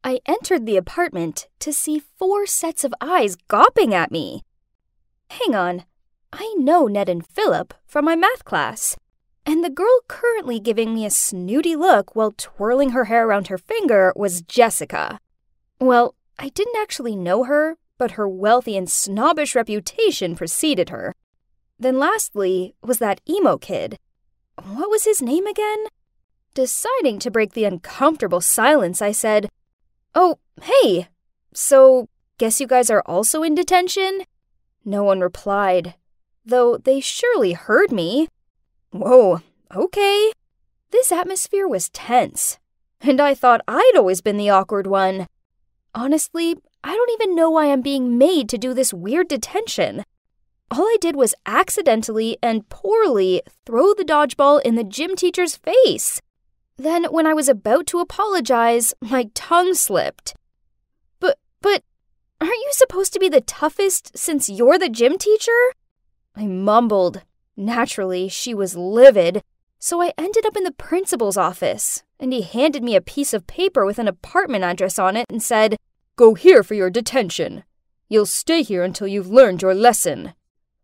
I entered the apartment to see 4 sets of eyes gawping at me. Hang on, I know Ned and Philip from my math class, and the girl currently giving me a snooty look while twirling her hair around her finger was Jessica. Well, I didn't actually know her, but her wealthy and snobbish reputation preceded her. Then lastly was that emo kid. What was his name again? Deciding to break the uncomfortable silence, I said, "Oh, hey, so guess you guys are also in detention?" No one replied, though they surely heard me. Whoa, okay. This atmosphere was tense, and I thought I'd always been the awkward one. Honestly, I don't even know why I'm being made to do this weird detention. All I did was accidentally and poorly throw the dodgeball in the gym teacher's face. Then, when I was about to apologize, my tongue slipped. But, aren't you supposed to be the toughest since you're the gym teacher? I mumbled. Naturally, she was livid, so I ended up in the principal's office, and he handed me a piece of paper with an apartment address on it and said, "Go here for your detention. You'll stay here until you've learned your lesson."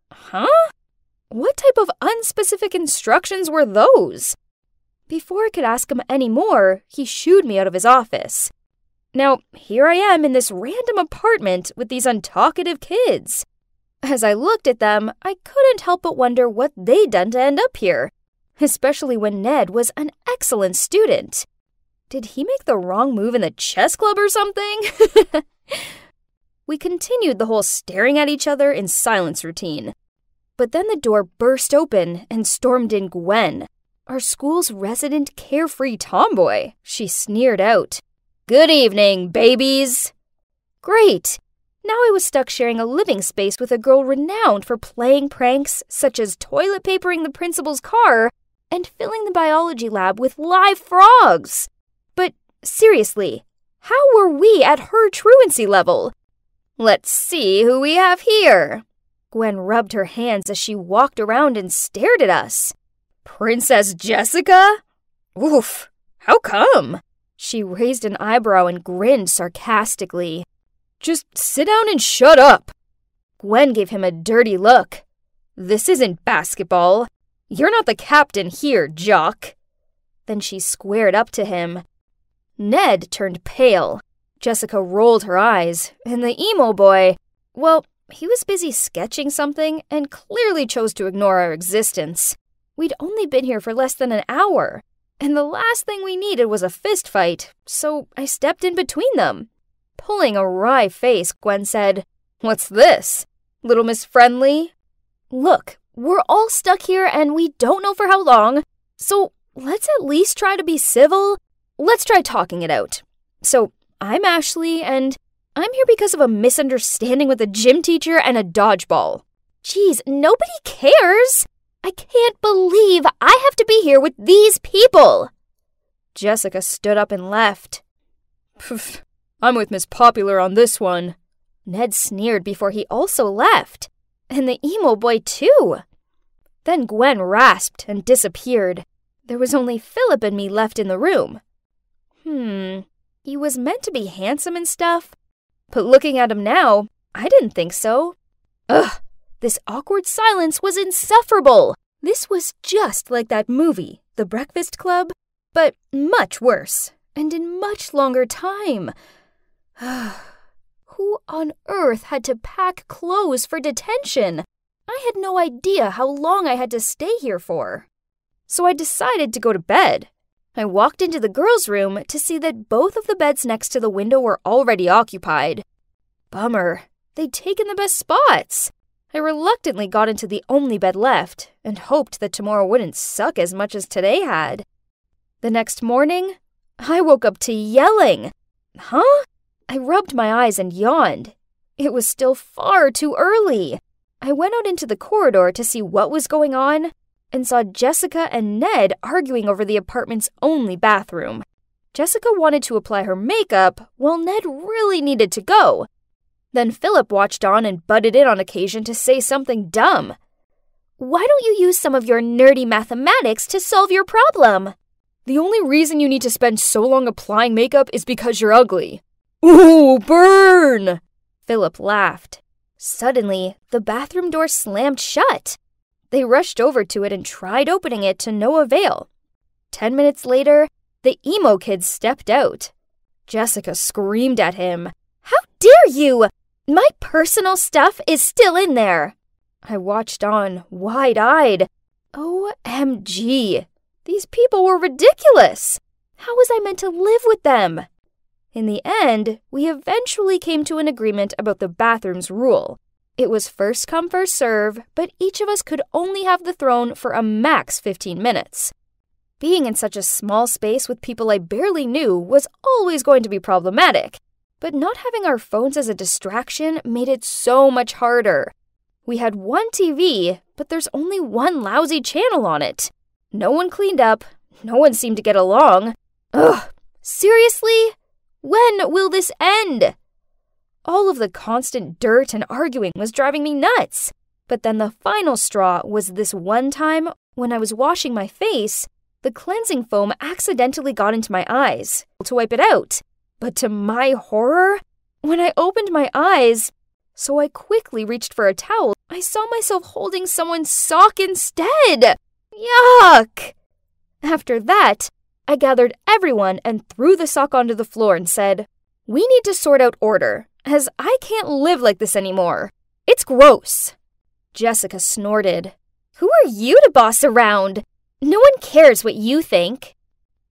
Huh? What type of unspecific instructions were those? Before I could ask him any more, he shooed me out of his office. Now, here I am in this random apartment with these untalkative kids. As I looked at them, I couldn't help but wonder what they'd done to end up here, especially when Ned was an excellent student. Did he make the wrong move in the chess club or something? We continued the whole staring at each other in silence routine. But then the door burst open and stormed in Gwen, our school's resident carefree tomboy. She sneered out, "Good evening, babies." Great! Now I was stuck sharing a living space with a girl renowned for playing pranks such as toilet papering the principal's car and filling the biology lab with live frogs. But seriously, how were we at her truancy level? Let's see who we have here. Gwen rubbed her hands as she walked around and stared at us. Princess Jessica? Oof, how come? She raised an eyebrow and grinned sarcastically. Just sit down and shut up. Gwen gave him a dirty look. This isn't basketball. You're not the captain here, jock. Then she squared up to him. Ned turned pale. Jessica rolled her eyes, and the emo boy, well, he was busy sketching something and clearly chose to ignore our existence. We'd only been here for less than an hour, and the last thing we needed was a fist fight, so I stepped in between them. Pulling a wry face, Gwen said, "What's this? Little Miss Friendly?" Look, we're all stuck here and we don't know for how long, so let's at least try to be civil. Let's try talking it out. So, I'm Ashley, and I'm here because of a misunderstanding with a gym teacher and a dodgeball. Geez, nobody cares. I can't believe I have to be here with these people. Jessica stood up and left. Pff, I'm with Miss Popular on this one. Ned sneered before he also left. And the emo boy, too. Then Gwen rasped and disappeared. There was only Philip and me left in the room. He was meant to be handsome and stuff, but looking at him now, I didn't think so. Ugh, this awkward silence was insufferable. This was just like that movie, The Breakfast Club, but much worse, and in much longer time. Who on earth had to pack clothes for detention? I had no idea how long I had to stay here for. So I decided to go to bed. I walked into the girls' room to see that both of the beds next to the window were already occupied. Bummer. They'd taken the best spots. I reluctantly got into the only bed left and hoped that tomorrow wouldn't suck as much as today had. The next morning, I woke up to yelling. Huh? I rubbed my eyes and yawned. It was still far too early. I went out into the corridor to see what was going on and saw Jessica and Ned arguing over the apartment's only bathroom. Jessica wanted to apply her makeup, while Ned really needed to go. Then Philip watched on and butted in on occasion to say something dumb. Why don't you use some of your nerdy mathematics to solve your problem? The only reason you need to spend so long applying makeup is because you're ugly. Ooh, burn! Philip laughed. Suddenly, the bathroom door slammed shut. They rushed over to it and tried opening it to no avail. 10 minutes later, the emo kid stepped out. Jessica screamed at him. How dare you! My personal stuff is still in there. I watched on, wide-eyed. OMG! These people were ridiculous! How was I meant to live with them? In the end, we eventually came to an agreement about the bathroom's rule. It was first come, first serve, but each of us could only have the throne for a max 15 minutes. Being in such a small space with people I barely knew was always going to be problematic, but not having our phones as a distraction made it so much harder. We had one TV, but there's only one lousy channel on it. No one cleaned up, no one seemed to get along. Ugh, seriously? When will this end? All of the constant dirt and arguing was driving me nuts. But then the final straw was this one time when I was washing my face, the cleansing foam accidentally got into my eyes to wipe it out. But to my horror, when I opened my eyes, so I quickly reached for a towel, I saw myself holding someone's sock instead. Yuck! After that, I gathered everyone and threw the sock onto the floor and said, "We need to sort out order, as I can't live like this anymore. It's gross." Jessica snorted. "Who are you to boss around? No one cares what you think."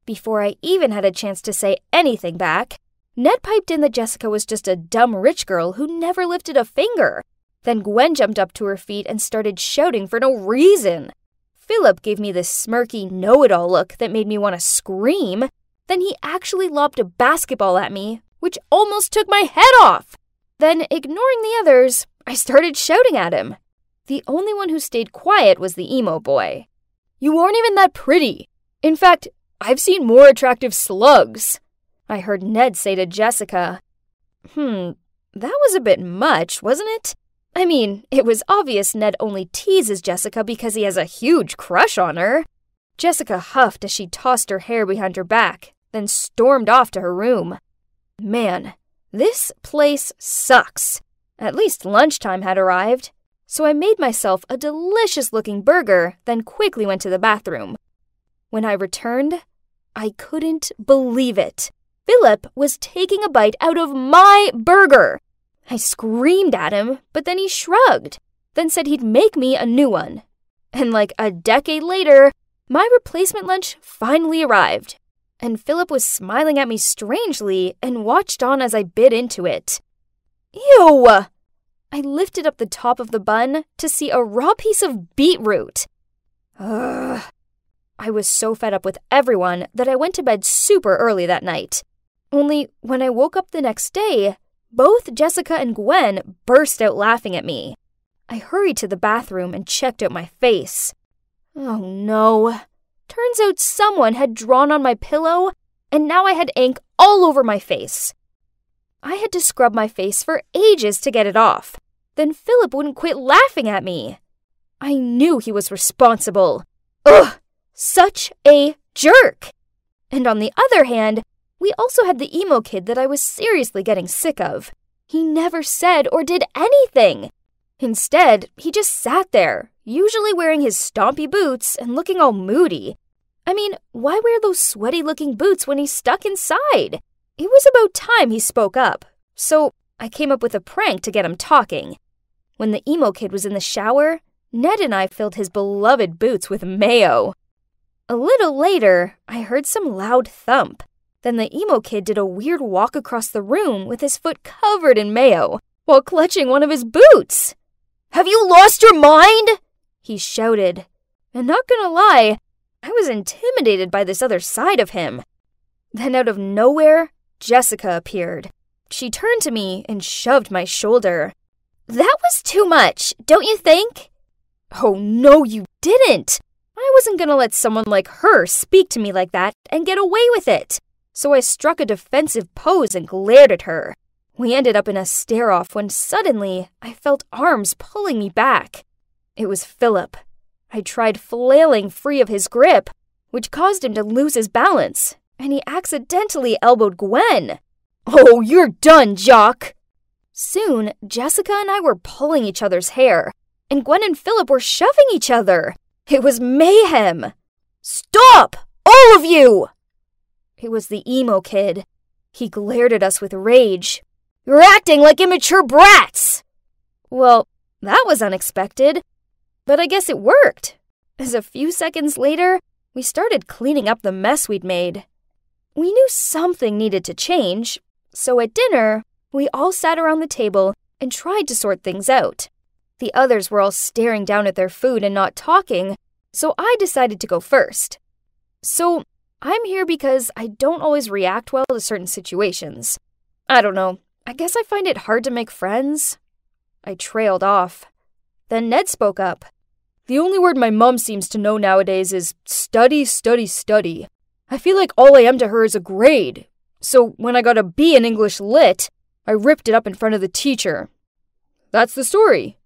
Before I even had a chance to say anything back, Ned piped in that Jessica was just a dumb rich girl who never lifted a finger. Then Gwen jumped up to her feet and started shouting for no reason. Philip gave me this smirky know-it-all look that made me want to scream. Then he actually lobbed a basketball at me, which almost took my head off. Then, ignoring the others, I started shouting at him. The only one who stayed quiet was the emo boy. "You aren't even that pretty. In fact, I've seen more attractive slugs," I heard Ned say to Jessica. That was a bit much, wasn't it? I mean, it was obvious Ned only teases Jessica because he has a huge crush on her. Jessica huffed as she tossed her hair behind her back, then stormed off to her room. Man, this place sucks. At least lunchtime had arrived, so I made myself a delicious-looking burger, then quickly went to the bathroom. When I returned, I couldn't believe it. Philip was taking a bite out of my burger. I screamed at him, but then he shrugged, then said he'd make me a new one. And like a decade later, my replacement lunch finally arrived, and Philip was smiling at me strangely and watched on as I bit into it. Ew! I lifted up the top of the bun to see a raw piece of beetroot. Ugh. I was so fed up with everyone that I went to bed super early that night. Only when I woke up the next day, both Jessica and Gwen burst out laughing at me. I hurried to the bathroom and checked out my face. Oh no. Turns out someone had drawn on my pillow, and now I had ink all over my face. I had to scrub my face for ages to get it off. Then Philip wouldn't quit laughing at me. I knew he was responsible. Ugh! Such a jerk! And on the other hand, we also had the emo kid that I was seriously getting sick of. He never said or did anything. Instead, he just sat there, usually wearing his stompy boots and looking all moody. I mean, why wear those sweaty-looking boots when he's stuck inside? It was about time he spoke up, so I came up with a prank to get him talking. When the emo kid was in the shower, Ned and I filled his beloved boots with mayo. A little later, I heard some loud thump. Then the emo kid did a weird walk across the room with his foot covered in mayo, while clutching one of his boots. "Have you lost your mind?" he shouted. And not gonna lie, I was intimidated by this other side of him. Then out of nowhere, Jessica appeared. She turned to me and shoved my shoulder. "That was too much, don't you think?" "Oh no, you didn't! I wasn't gonna let someone like her speak to me like that and get away with it. So I struck a defensive pose and glared at her. We ended up in a stare-off when suddenly I felt arms pulling me back. It was Philip. I tried flailing free of his grip, which caused him to lose his balance, and he accidentally elbowed Gwen. "Oh, you're done, Jock!" Soon, Jessica and I were pulling each other's hair, and Gwen and Philip were shoving each other. It was mayhem. "Stop! All of you!" It was the emo kid. He glared at us with rage. "You're acting like immature brats!" Well, that was unexpected, but I guess it worked, as a few seconds later, we started cleaning up the mess we'd made. We knew something needed to change, so at dinner, we all sat around the table and tried to sort things out. The others were all staring down at their food and not talking, so I decided to go first. So, I'm here because I don't always react well to certain situations. I don't know, I guess I find it hard to make friends. I trailed off. Then Ned spoke up. "The only word my mom seems to know nowadays is study, study, study. I feel like all I am to her is a grade. So when I got a B in English Lit, I ripped it up in front of the teacher. That's the story."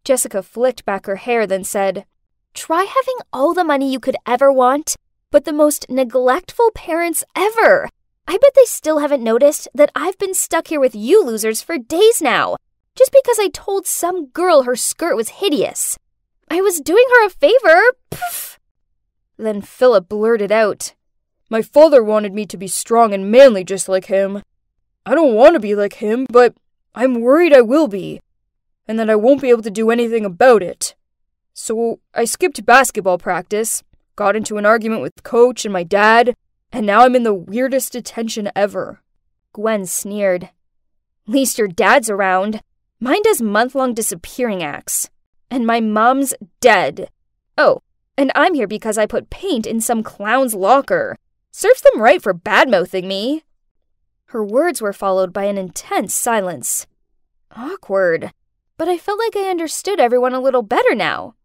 Jessica flicked back her hair, then said, "Try having all the money you could ever want, but the most neglectful parents ever. I bet they still haven't noticed that I've been stuck here with you losers for days now, just because I told some girl her skirt was hideous. I was doing her a favor. Poof." Then Philip blurted out, "My father wanted me to be strong and manly just like him. I don't want to be like him, but I'm worried I will be, and that I won't be able to do anything about it. So I skipped basketball practice, got into an argument with coach and my dad, and now I'm in the weirdest detention ever." Gwen sneered. "Least your dad's around. Mine does month-long disappearing acts. And my mom's dead. Oh, and I'm here because I put paint in some clown's locker. Serves them right for bad-mouthing me." Her words were followed by an intense silence. Awkward. But I felt like I understood everyone a little better now.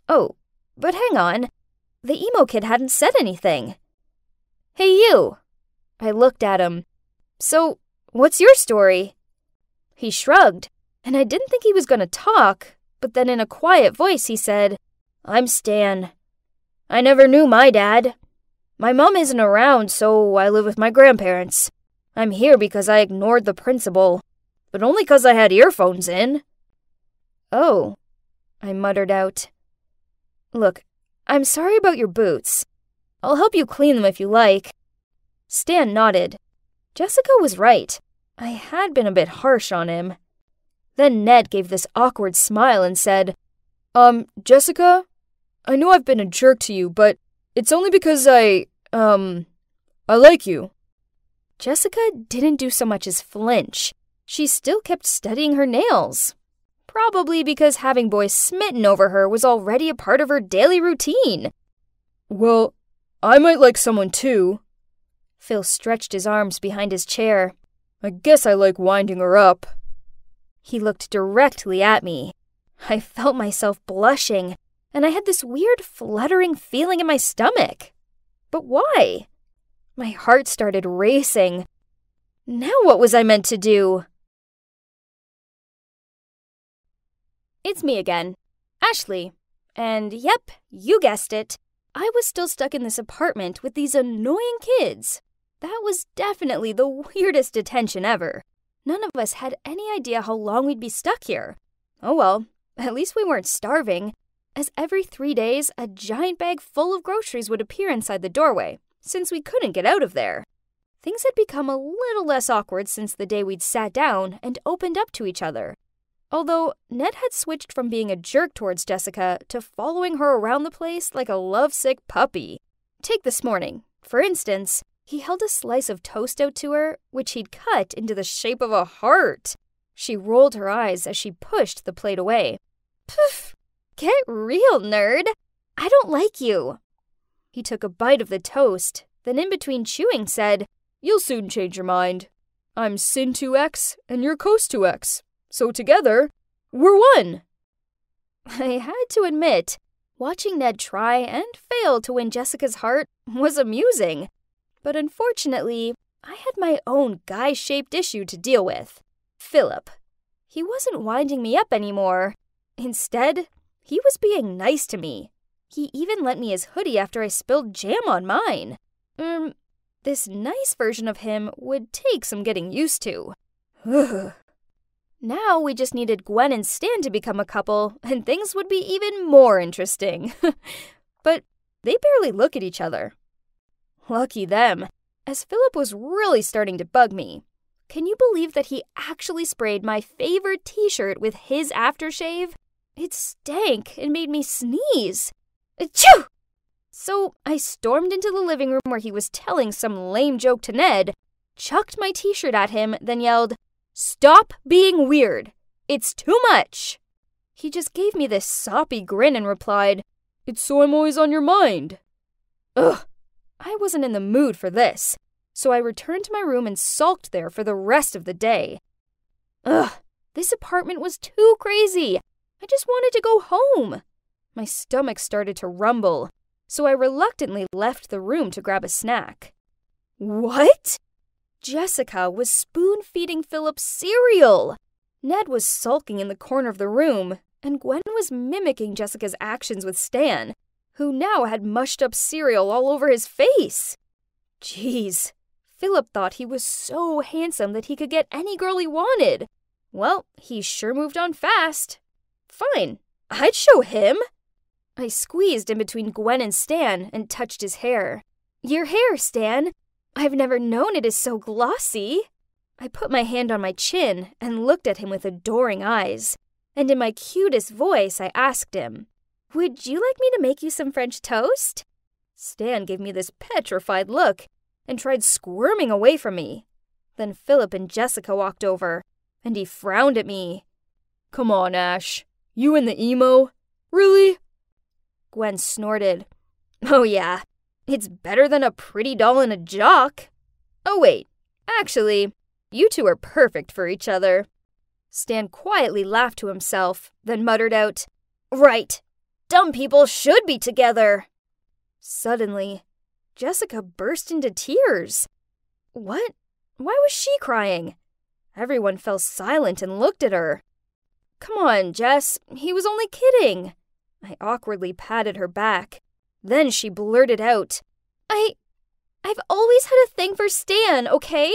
Oh, but hang on. The emo kid hadn't said anything. "Hey, you." I looked at him. "So, what's your story?" He shrugged, and I didn't think he was going to talk, but then in a quiet voice he said, "I'm Stan. I never knew my dad. My mom isn't around, so I live with my grandparents. I'm here because I ignored the principal, but only because I had earphones in." "Oh," I muttered out. "Look, I'm sorry about your boots. I'll help you clean them if you like." Stan nodded. Jessica was right. I had been a bit harsh on him. Then Ned gave this awkward smile and said, Jessica, I know I've been a jerk to you, but it's only because I like you." Jessica didn't do so much as flinch. She still kept studying her nails. Probably because having boys smitten over her was already a part of her daily routine. "Well, I might like someone too." Phil stretched his arms behind his chair. "I guess I like winding her up." He looked directly at me. I felt myself blushing, and I had this weird fluttering feeling in my stomach. But why? My heart started racing. Now what was I meant to do? It's me again, Ashley. And yep, you guessed it. I was still stuck in this apartment with these annoying kids. That was definitely the weirdest detention ever. None of us had any idea how long we'd be stuck here. Oh well, at least we weren't starving, as every 3 days a giant bag full of groceries would appear inside the doorway, since we couldn't get out of there. Things had become a little less awkward since the day we'd sat down and opened up to each other. Although Ned had switched from being a jerk towards Jessica to following her around the place like a lovesick puppy. Take this morning, for instance. He held a slice of toast out to her, which he'd cut into the shape of a heart. She rolled her eyes as she pushed the plate away. "Poof! Get real, nerd! I don't like you." He took a bite of the toast, then in between chewing said, "You'll soon change your mind. I'm Sin 2X and you're Coast 2X. So together, we're one." I had to admit, watching Ned try and fail to win Jessica's heart was amusing. But unfortunately, I had my own guy-shaped issue to deal with. Philip. He wasn't winding me up anymore. Instead, he was being nice to me. He even lent me his hoodie after I spilled jam on mine. this nice version of him would take some getting used to. Ugh. Now we just needed Gwen and Stan to become a couple, and things would be even more interesting. But they barely look at each other. Lucky them, as Philip was really starting to bug me. Can you believe that he actually sprayed my favorite t-shirt with his aftershave? It stank and made me sneeze. Achoo! So I stormed into the living room where he was telling some lame joke to Ned, chucked my t-shirt at him, then yelled, "Stop being weird! It's too much!" He just gave me this soppy grin and replied, "It's so I'm always on your mind." Ugh, I wasn't in the mood for this, so I returned to my room and sulked there for the rest of the day. Ugh, this apartment was too crazy. I just wanted to go home. My stomach started to rumble, so I reluctantly left the room to grab a snack. What? Jessica was spoon-feeding Philip cereal. Ned was sulking in the corner of the room, and Gwen was mimicking Jessica's actions with Stan, who now had mushed up cereal all over his face. Jeez, Philip thought he was so handsome that he could get any girl he wanted. Well, he sure moved on fast. Fine, I'd show him. I squeezed in between Gwen and Stan and touched his hair. Your hair, Stan. I've never known it is so glossy. I put my hand on my chin and looked at him with adoring eyes, and in my cutest voice I asked him, "Would you like me to make you some French toast?" Stan gave me this petrified look and tried squirming away from me. Then Philip and Jessica walked over, and he frowned at me. "Come on, Ash. You and the emo? Really?" Gwen snorted. "Oh yeah, it's better than a pretty doll and a jock. Oh wait, actually, you two are perfect for each other." Stan quietly laughed to himself, then muttered out, "Right, dumb people should be together." Suddenly, Jessica burst into tears. What? Why was she crying? Everyone fell silent and looked at her. "Come on, Jess, he was only kidding." I awkwardly patted her back. Then she blurted out, I've always had a thing for Stan, okay?"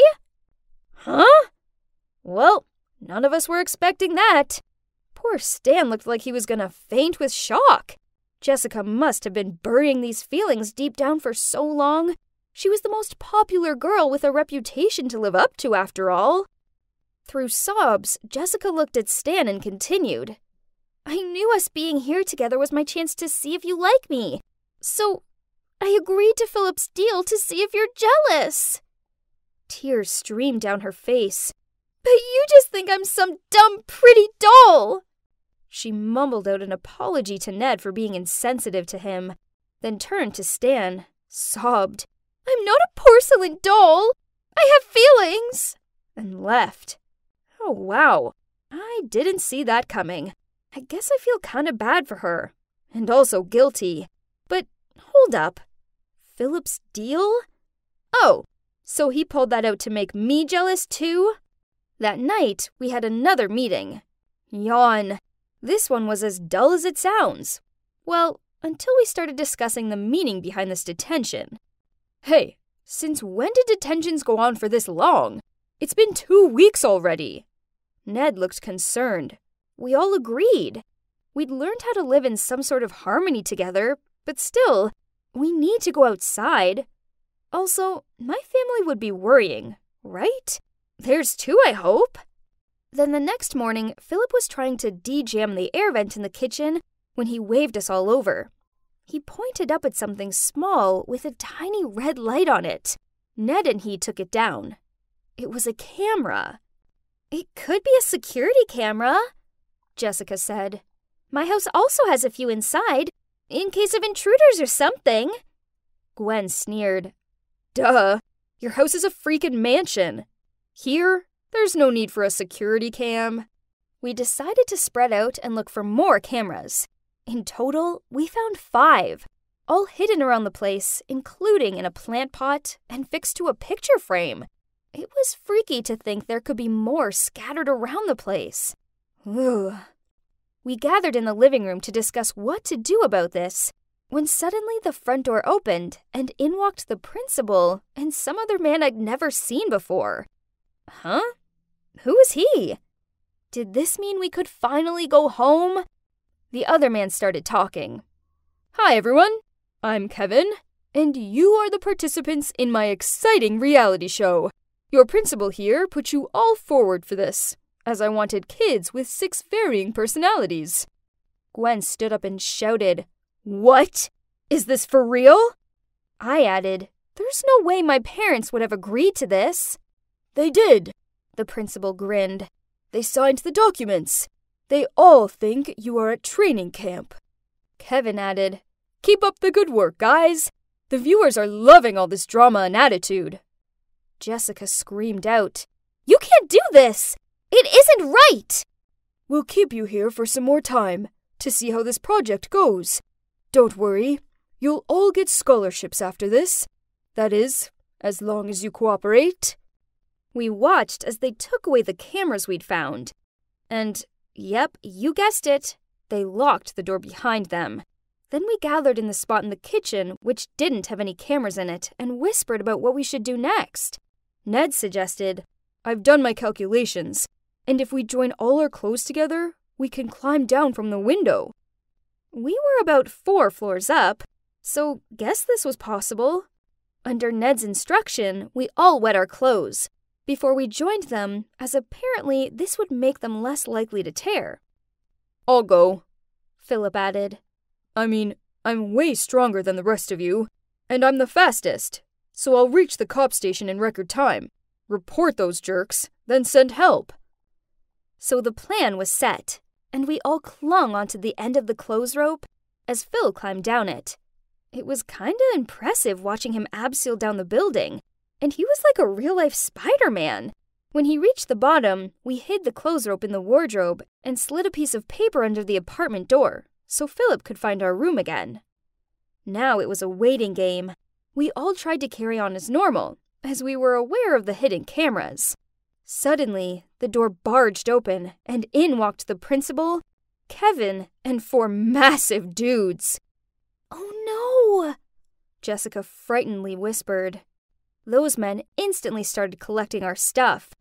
Huh? Well, none of us were expecting that. Poor Stan looked like he was gonna faint with shock. Jessica must have been burying these feelings deep down for so long. She was the most popular girl with a reputation to live up to, after all. Through sobs, Jessica looked at Stan and continued, "I knew us being here together was my chance to see if you like me. So I agreed to Philip's deal to see if you're jealous." Tears streamed down her face. "But you just think I'm some dumb, pretty doll." She mumbled out an apology to Ned for being insensitive to him, then turned to Stan, sobbed, "I'm not a porcelain doll. I have feelings," and left. Oh wow, I didn't see that coming. I guess I feel kinda bad for her, and also guilty. But hold up, Philip's deal? Oh, so he pulled that out to make me jealous too? That night, we had another meeting. Yawn. This one was as dull as it sounds. Well, until we started discussing the meaning behind this detention. Hey, since when did detentions go on for this long? It's been 2 weeks already. Ned looked concerned. We all agreed. We'd learned how to live in some sort of harmony together, but still, we need to go outside. Also, my family would be worrying, right? There's two, I hope. Then the next morning, Philip was trying to de-jam the air vent in the kitchen when he waved us all over. He pointed up at something small with a tiny red light on it. Ned and he took it down. It was a camera. "It could be a security camera," Jessica said. "My house also has a few inside, in case of intruders or something." Gwen sneered. "Duh, your house is a freaking mansion. Here, there's no need for a security cam." We decided to spread out and look for more cameras. In total, we found 5, all hidden around the place, including in a plant pot and fixed to a picture frame. It was freaky to think there could be more scattered around the place. Ugh. We gathered in the living room to discuss what to do about this, when suddenly the front door opened and in walked the principal and some other man I'd never seen before. Huh? Who was he? Did this mean we could finally go home? The other man started talking. Hi everyone, I'm Kevin, and you are the participants in my exciting reality show. Your principal here put you all forward for this, as I wanted kids with 6 varying personalities. Gwen stood up and shouted, What? Is this for real? I added, There's no way my parents would have agreed to this. They did, the principal grinned. They signed the documents. They all think you are at training camp. Kevin added, Keep up the good work, guys. The viewers are loving all this drama and attitude. Jessica screamed out, You can't do this! It isn't right! We'll keep you here for some more time to see how this project goes. Don't worry, you'll all get scholarships after this. That is, as long as you cooperate. We watched as they took away the cameras we'd found. And, yep, you guessed it, they locked the door behind them. Then we gathered in the spot in the kitchen, which didn't have any cameras in it, and whispered about what we should do next. Ned suggested, I've done my calculations, and if we join all our clothes together, we can climb down from the window. We were about 4 floors up, so guess this was possible. Under Ned's instruction, we all wet our clothes before we joined them, as apparently this would make them less likely to tear. I'll go, Philip added. I mean, I'm way stronger than the rest of you, and I'm the fastest, so I'll reach the cop station in record time, report those jerks, then send help. So the plan was set, and we all clung onto the end of the clothes rope as Phil climbed down it. It was kinda impressive watching him abseil down the building, and he was like a real-life Spider-Man. When he reached the bottom, we hid the clothes rope in the wardrobe and slid a piece of paper under the apartment door so Philip could find our room again. Now it was a waiting game. We all tried to carry on as normal, as we were aware of the hidden cameras. Suddenly, the door barged open, and in walked the principal, Kevin, and 4 massive dudes. Oh no! Jessica frightenedly whispered. Those men instantly started collecting our stuff.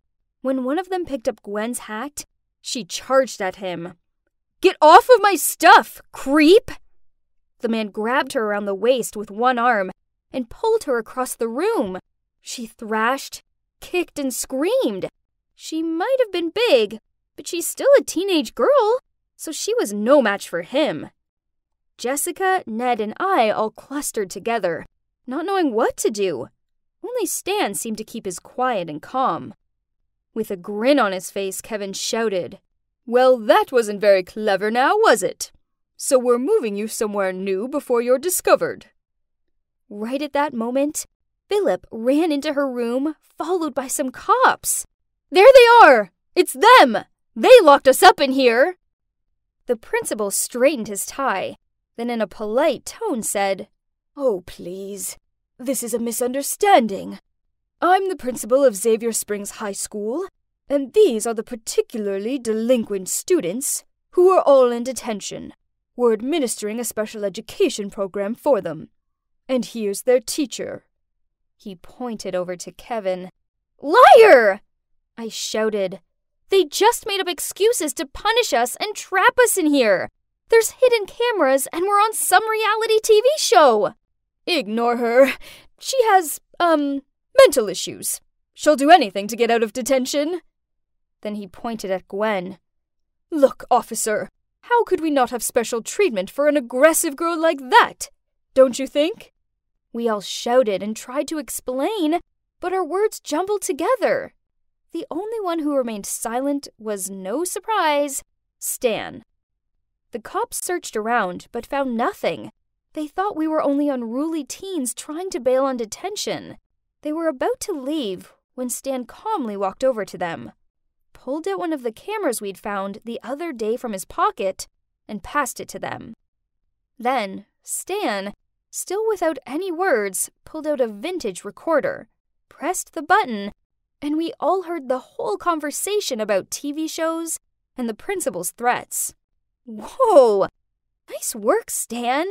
When one of them picked up Gwen's hat, she charged at him. Get off of my stuff, creep! The man grabbed her around the waist with one arm and pulled her across the room. She thrashed, kicked, and screamed. She might have been big, but she's still a teenage girl, so she was no match for him. Jessica, Ned, and I all clustered together, not knowing what to do. Only Stan seemed to keep his quiet and calm. With a grin on his face, Kevin shouted, Well, that wasn't very clever now, was it? So we're moving you somewhere new before you're discovered. Right at that moment, Philip ran into her room, followed by some cops. There they are! It's them! They locked us up in here! The principal straightened his tie, then in a polite tone said, Oh, please. This is a misunderstanding. I'm the principal of Xavier Springs High School, and these are the particularly delinquent students who are all in detention. We're administering a special education program for them. And here's their teacher. He pointed over to Kevin. Liar! I shouted. They just made up excuses to punish us and trap us in here. There's hidden cameras and we're on some reality TV show. Ignore her. She has, mental issues. She'll do anything to get out of detention. Then he pointed at Gwen. Look, officer, how could we not have special treatment for an aggressive girl like that? Don't you think? We all shouted and tried to explain, but our words jumbled together. The only one who remained silent was, no surprise, Stan. The cops searched around, but found nothing. They thought we were only unruly teens trying to bail on detention. They were about to leave when Stan calmly walked over to them, pulled out one of the cameras we'd found the other day from his pocket, and passed it to them. Then, Stan, still without any words, pulled out a vintage recorder, pressed the button, and we all heard the whole conversation about TV shows and the principal's threats. Whoa! Nice work, Stan!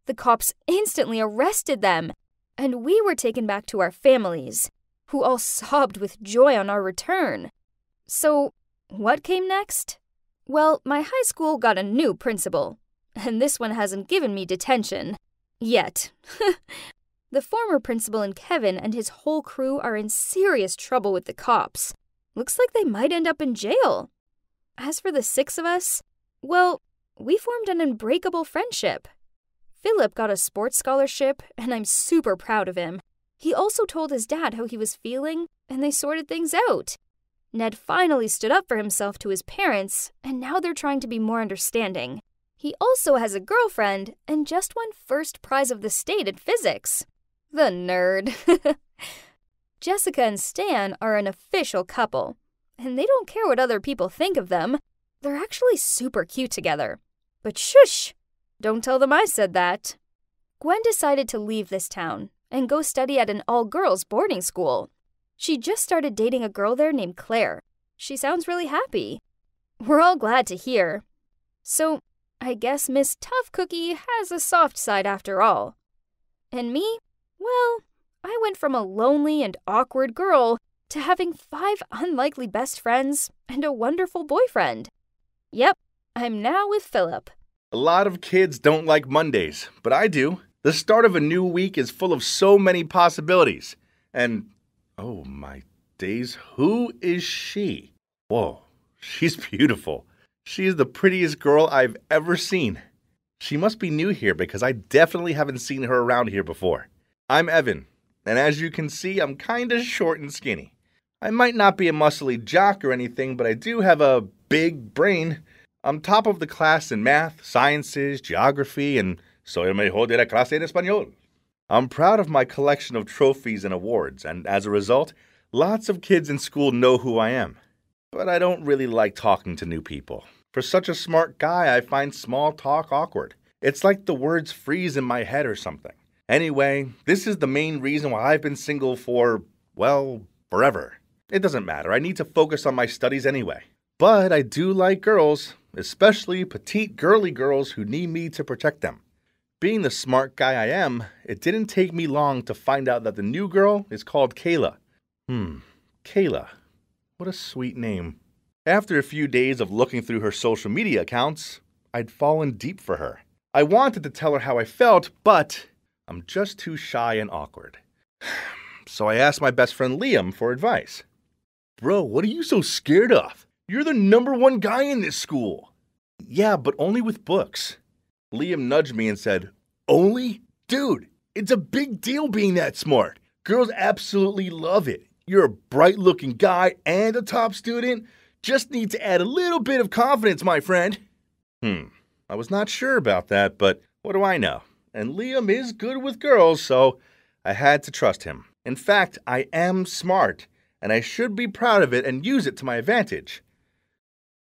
The cops instantly arrested them, and we were taken back to our families, who all sobbed with joy on our return. So, what came next? Well, my high school got a new principal, and this one hasn't given me detention. Yet. The former principal and Kevin and his whole crew are in serious trouble with the cops. Looks like they might end up in jail. As for the 6 of us, well, we formed an unbreakable friendship. Philip got a sports scholarship, and I'm super proud of him. He also told his dad how he was feeling, and they sorted things out. Ned finally stood up for himself to his parents, and now they're trying to be more understanding. He also has a girlfriend and just won first prize of the state in physics. The nerd. Jessica and Stan are an official couple, and they don't care what other people think of them. They're actually super cute together. But shush! Don't tell them I said that. Gwen decided to leave this town and go study at an all-girls boarding school. She just started dating a girl there named Claire. She sounds really happy. We're all glad to hear. So, I guess Miss Tough Cookie has a soft side after all. And me? Well, I went from a lonely and awkward girl to having 5 unlikely best friends and a wonderful boyfriend. Yep, I'm now with Philip. A lot of kids don't like Mondays, but I do. The start of a new week is full of so many possibilities. And, oh my days, who is she? Whoa, she's beautiful. She is the prettiest girl I've ever seen. She must be new here because I definitely haven't seen her around here before. I'm Evan, and as you can see, I'm kinda short and skinny. I might not be a muscly jock or anything, but I do have a big brain. I'm top of the class in math, sciences, geography, and soy el mejor de la clase en español. I'm proud of my collection of trophies and awards, and as a result, lots of kids in school know who I am. But I don't really like talking to new people. For such a smart guy, I find small talk awkward. It's like the words freeze in my head or something. Anyway, this is the main reason why I've been single for, well, forever. It doesn't matter. I need to focus on my studies anyway. But I do like girls, especially petite girly girls who need me to protect them. Being the smart guy I am, it didn't take me long to find out that the new girl is called Kayla. Kayla. What a sweet name. After a few days of looking through her social media accounts, I'd fallen deep for her. I wanted to tell her how I felt, but I'm just too shy and awkward. So I asked my best friend Liam for advice. Bro, what are you so scared of? You're the #1 guy in this school. Yeah, but only with books. Liam nudged me and said, Only? Dude, it's a big deal being that smart. Girls absolutely love it. You're a bright-looking guy and a top student. Just need to add a little bit of confidence, my friend. I was not sure about that, but what do I know? And Liam is good with girls, so I had to trust him. In fact, I am smart, and I should be proud of it and use it to my advantage.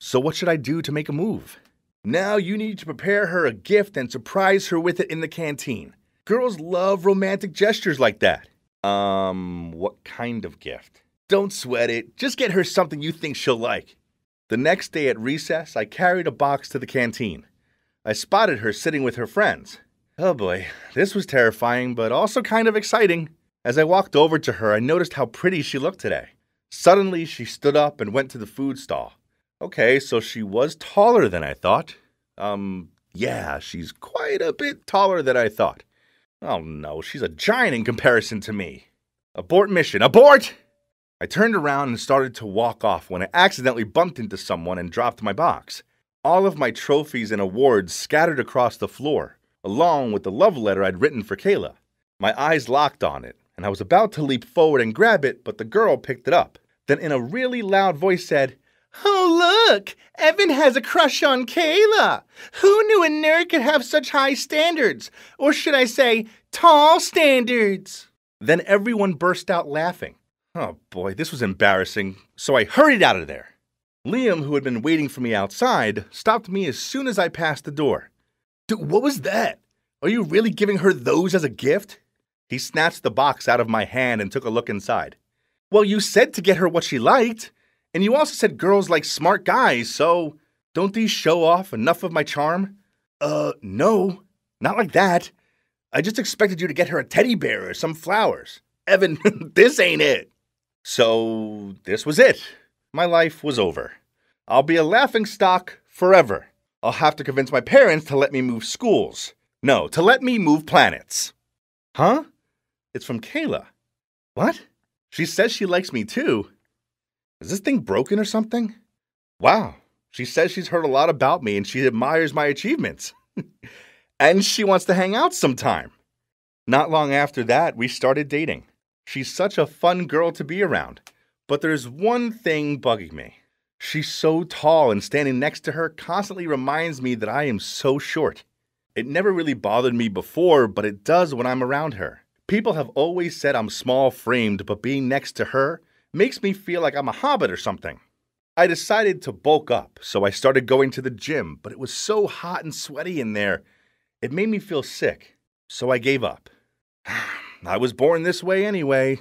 So what should I do to make a move? Now you need to prepare her a gift and surprise her with it in the canteen. Girls love romantic gestures like that. What kind of gift? Don't sweat it. Just get her something you think she'll like. The next day at recess, I carried a box to the canteen. I spotted her sitting with her friends. Oh boy, this was terrifying, but also kind of exciting. As I walked over to her, I noticed how pretty she looked today. Suddenly, she stood up and went to the food stall. Okay, so she was taller than I thought. Yeah, she's quite a bit taller than I thought. Oh no, she's a giant in comparison to me. Abort mission, abort! I turned around and started to walk off when I accidentally bumped into someone and dropped my box. All of my trophies and awards scattered across the floor, along with the love letter I'd written for Kayla. My eyes locked on it, and I was about to leap forward and grab it, but the girl picked it up. Then in a really loud voice said, Oh look, Evan has a crush on Kayla. Who knew a nerd could have such high standards? Or should I say, tall standards? Then everyone burst out laughing. Oh boy, this was embarrassing, so I hurried out of there. Liam, who had been waiting for me outside, stopped me as soon as I passed the door. Dude, what was that? Are you really giving her those as a gift? He snatched the box out of my hand and took a look inside. Well, you said to get her what she liked. And you also said girls like smart guys, so don't these show off enough of my charm? No, not like that. I just expected you to get her a teddy bear or some flowers. Evan, this ain't it. So this was it. My life was over. I'll be a laughingstock forever. I'll have to convince my parents to let me move schools. No, to let me move planets. Huh? It's from Kayla. What? She says she likes me too. Is this thing broken or something? Wow. She says she's heard a lot about me and she admires my achievements. And she wants to hang out sometime. Not long after that, we started dating. She's such a fun girl to be around. But there's one thing bugging me. She's so tall and standing next to her constantly reminds me that I am so short. It never really bothered me before, but it does when I'm around her. People have always said I'm small-framed, but being next to her makes me feel like I'm a hobbit or something. I decided to bulk up, so I started going to the gym, but it was so hot and sweaty in there, it made me feel sick, so I gave up. I was born this way anyway.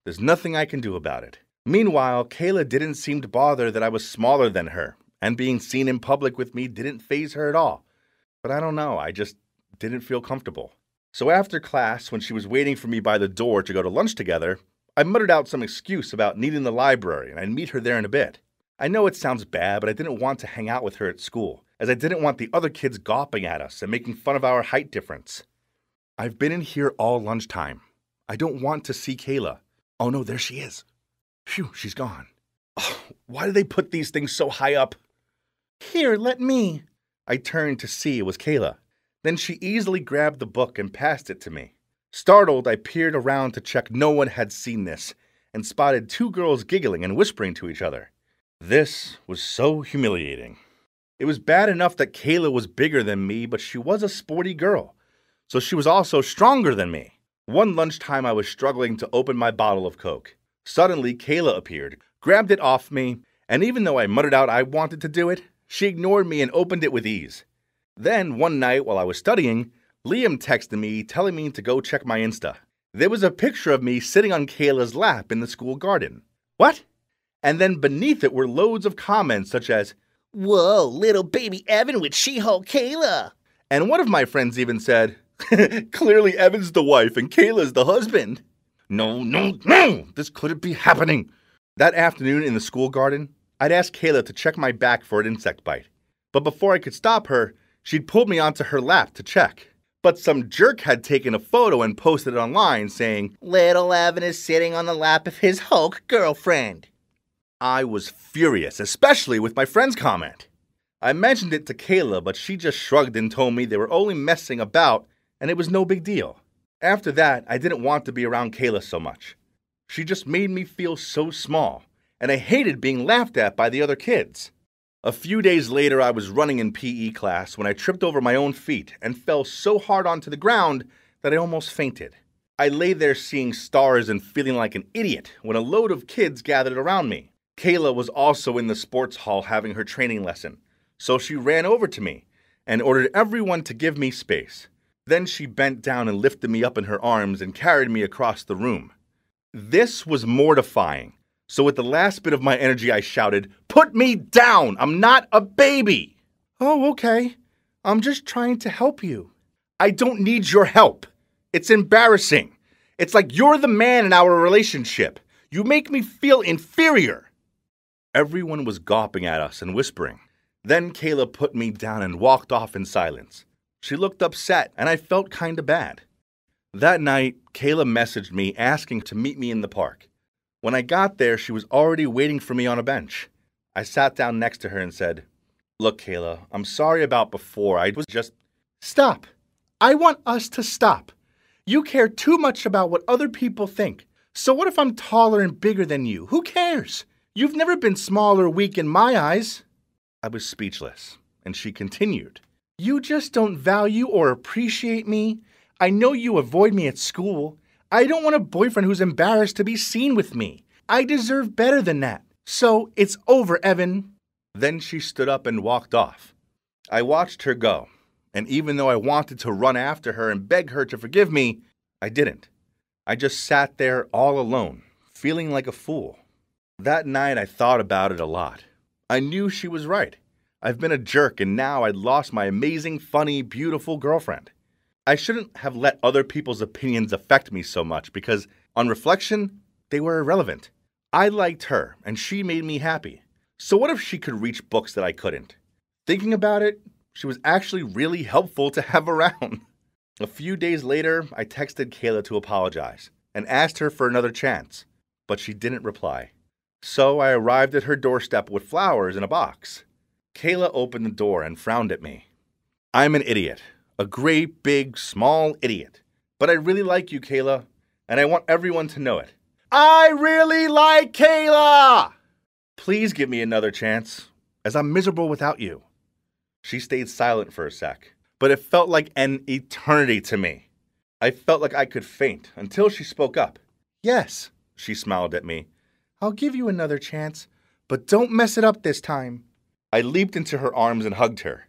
There's nothing I can do about it. Meanwhile, Kayla didn't seem to bother that I was smaller than her, and being seen in public with me didn't faze her at all. But I don't know, I just didn't feel comfortable. So after class, when she was waiting for me by the door to go to lunch together, I muttered out some excuse about needing the library, and I'd meet her there in a bit. I know it sounds bad, but I didn't want to hang out with her at school, as I didn't want the other kids gawping at us and making fun of our height difference. I've been in here all lunchtime. I don't want to see Kayla. Oh no, there she is. Phew, she's gone. Oh, why do they put these things so high up? Here, let me. I turned to see it was Kayla. Then she easily grabbed the book and passed it to me. Startled, I peered around to check no one had seen this and spotted two girls giggling and whispering to each other. This was so humiliating. It was bad enough that Kayla was bigger than me, but she was a sporty girl, so she was also stronger than me. One lunchtime, I was struggling to open my bottle of Coke. Suddenly, Kayla appeared, grabbed it off me, and even though I muttered out I wanted to do it, she ignored me and opened it with ease. Then, one night while I was studying, Liam texted me telling me to go check my Insta. There was a picture of me sitting on Kayla's lap in the school garden. What? And then beneath it were loads of comments such as, "Whoa, little baby Evan with She-Hulk Kayla." And one of my friends even said, "Clearly Evan's the wife and Kayla's the husband." No, this couldn't be happening. That afternoon in the school garden, I'd asked Kayla to check my back for an insect bite. But before I could stop her, she'd pulled me onto her lap to check. But some jerk had taken a photo and posted it online saying, "Little Evan is sitting on the lap of his Hulk girlfriend." I was furious, especially with my friend's comment. I mentioned it to Kayla, but she just shrugged and told me they were only messing about and it was no big deal. After that, I didn't want to be around Kayla so much. She just made me feel so small, and I hated being laughed at by the other kids. A few days later, I was running in PE class when I tripped over my own feet and fell so hard onto the ground that I almost fainted. I lay there seeing stars and feeling like an idiot when a load of kids gathered around me. Kayla was also in the sports hall having her training lesson, so she ran over to me and ordered everyone to give me space. Then she bent down and lifted me up in her arms and carried me across the room. This was mortifying, so with the last bit of my energy I shouted, "Put me down! I'm not a baby!" "Oh, okay. I'm just trying to help you." "I don't need your help. It's embarrassing. It's like you're the man in our relationship. You make me feel inferior." Everyone was gawping at us and whispering. Then Kayla put me down and walked off in silence. She looked upset, and I felt kinda bad. That night, Kayla messaged me asking to meet me in the park. When I got there, she was already waiting for me on a bench. I sat down next to her and said, "Look, Kayla, I'm sorry about before. I was just..." "Stop. I want us to stop. You care too much about what other people think. So what if I'm taller and bigger than you? Who cares? You've never been small or weak in my eyes." I was speechless, and she continued, "You just don't value or appreciate me. I know you avoid me at school. I don't want a boyfriend who's embarrassed to be seen with me. I deserve better than that. So it's over, Evan." Then she stood up and walked off. I watched her go, and even though I wanted to run after her and beg her to forgive me, I didn't. I just sat there all alone, feeling like a fool. That night I thought about it a lot. I knew she was right. I've been a jerk, and now I'd lost my amazing, funny, beautiful girlfriend. I shouldn't have let other people's opinions affect me so much because, on reflection, they were irrelevant. I liked her, and she made me happy. So what if she could reach books that I couldn't? Thinking about it, she was actually really helpful to have around. A few days later, I texted Kayla to apologize and asked her for another chance, but she didn't reply. So I arrived at her doorstep with flowers in a box. Kayla opened the door and frowned at me. I'm an idiot. A great, big, small idiot. But I really like you, Kayla, and I want everyone to know it. I really like Kayla! Please give me another chance, as I'm miserable without you. She stayed silent for a sec, but it felt like an eternity to me. I felt like I could faint until she spoke up. Yes, she smiled at me. I'll give you another chance, but don't mess it up this time. I leaped into her arms and hugged her.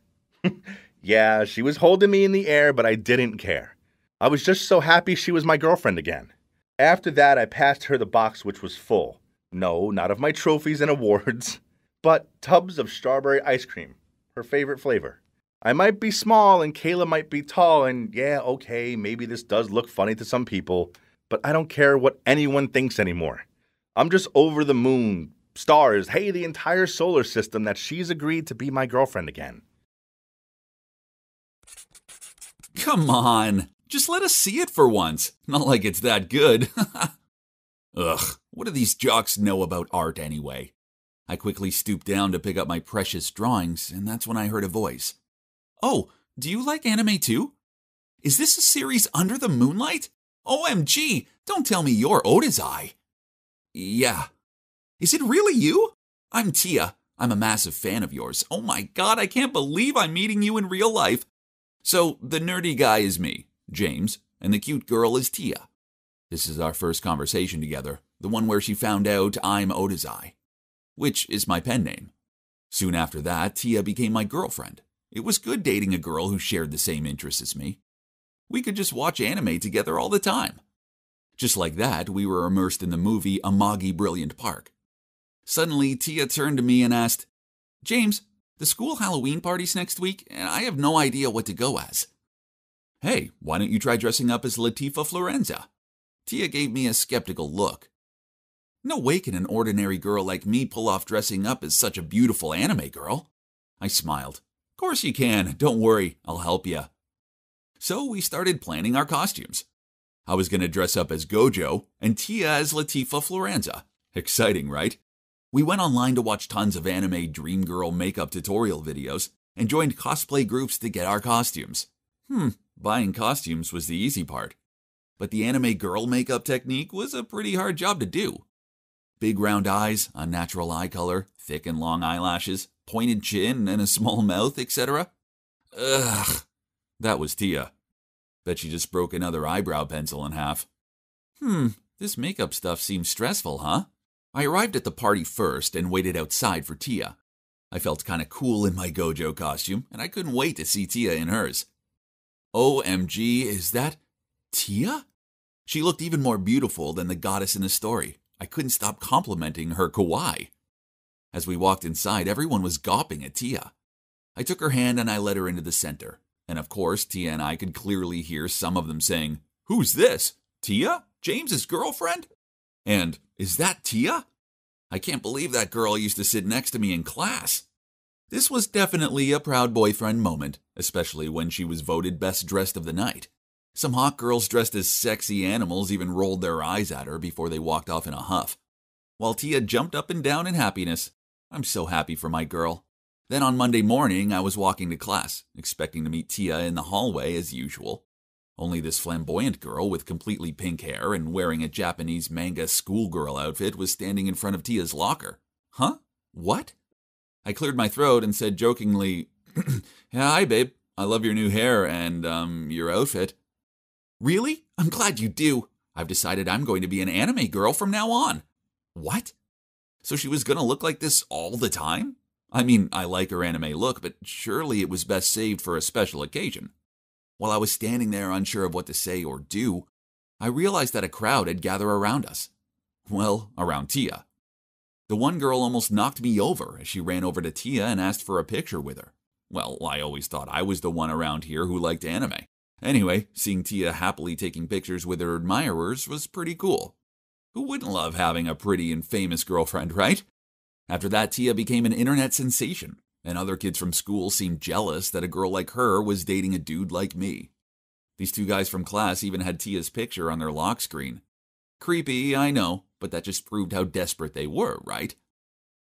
Yeah, she was holding me in the air, but I didn't care. I was just so happy she was my girlfriend again. After that, I passed her the box which was full. No, not of my trophies and awards, but tubs of strawberry ice cream, her favorite flavor. I might be small and Kayla might be tall, and yeah, okay, maybe this does look funny to some people, but I don't care what anyone thinks anymore. I'm just over the moon, stars, hey, the entire solar system that she's agreed to be my girlfriend again. Come on, just let us see it for once. Not like it's that good. Ugh, what do these jocks know about art anyway? I quickly stooped down to pick up my precious drawings, and that's when I heard a voice. Oh, do you like anime too? Is this a series Under the Moonlight? OMG, don't tell me you're Oda's Eye. Yeah. Is it really you? I'm Tia. I'm a massive fan of yours. Oh my god, I can't believe I'm meeting you in real life. So, the nerdy guy is me, James, and the cute girl is Tia. This is our first conversation together, the one where she found out I'm Oda's Eye, which is my pen name. Soon after that, Tia became my girlfriend. It was good dating a girl who shared the same interests as me. We could just watch anime together all the time. Just like that, we were immersed in the movie Amagi Brilliant Park. Suddenly, Tia turned to me and asked, James, the school Halloween party's next week, and I have no idea what to go as. Hey, why don't you try dressing up as Latifah Florenza? Tia gave me a skeptical look. No way can an ordinary girl like me pull off dressing up as such a beautiful anime girl. I smiled. Of course you can, don't worry, I'll help you. So we started planning our costumes. I was going to dress up as Gojo and Tia as Latifah Florenza. Exciting, right? We went online to watch tons of anime dream girl makeup tutorial videos and joined cosplay groups to get our costumes. Buying costumes was the easy part. But the anime girl makeup technique was a pretty hard job to do. Big round eyes, unnatural eye color, thick and long eyelashes, pointed chin and a small mouth, etc. Ugh, that was Tia. Bet she just broke another eyebrow pencil in half. This makeup stuff seems stressful, huh? I arrived at the party first and waited outside for Tia. I felt kinda cool in my Gojo costume, and I couldn't wait to see Tia in hers. OMG, is that Tia? She looked even more beautiful than the goddess in the story. I couldn't stop complimenting her kawaii. As we walked inside, everyone was gawping at Tia. I took her hand and I led her into the center. And of course, Tia and I could clearly hear some of them saying, Who's this? Tia? James's girlfriend? And, is that Tia? I can't believe that girl used to sit next to me in class. This was definitely a proud boyfriend moment, especially when she was voted best dressed of the night. Some hot girls dressed as sexy animals even rolled their eyes at her before they walked off in a huff. While Tia jumped up and down in happiness. I'm so happy for my girl. Then on Monday morning, I was walking to class, expecting to meet Tia in the hallway as usual. Only this flamboyant girl with completely pink hair and wearing a Japanese manga schoolgirl outfit was standing in front of Tia's locker. Huh? What? I cleared my throat and said jokingly, Hi, babe. I love your new hair and, your outfit. Really? I'm glad you do. I've decided I'm going to be an anime girl from now on. What? So she was going to look like this all the time? I mean, I like her anime look, but surely it was best saved for a special occasion. While I was standing there unsure of what to say or do, I realized that a crowd had gathered around us. Well, around Tia. The one girl almost knocked me over as she ran over to Tia and asked for a picture with her. Well, I always thought I was the one around here who liked anime. Anyway, seeing Tia happily taking pictures with her admirers was pretty cool. Who wouldn't love having a pretty and famous girlfriend, right? After that, Tia became an internet sensation, and other kids from school seemed jealous that a girl like her was dating a dude like me. These two guys from class even had Tia's picture on their lock screen. Creepy, I know, but that just proved how desperate they were, right?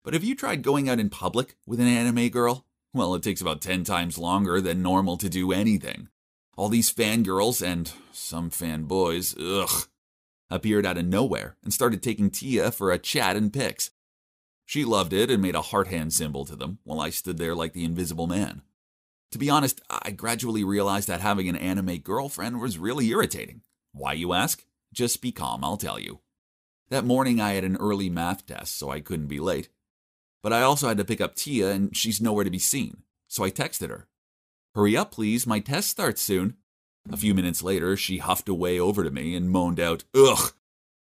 But have you tried going out in public with an anime girl? Well, it takes about 10 times longer than normal to do anything. All these fangirls and some fanboys, appeared out of nowhere and started taking Tia for a chat and pics. She loved it and made a heart hand symbol to them while I stood there like the invisible man. To be honest, I gradually realized that having an anime girlfriend was really irritating. Why, you ask? Just be calm, I'll tell you. That morning I had an early math test, so I couldn't be late. But I also had to pick up Tia, and she's nowhere to be seen, so I texted her. "Hurry up, please, my test starts soon." A few minutes later, she huffed away over to me and moaned out, "Ugh,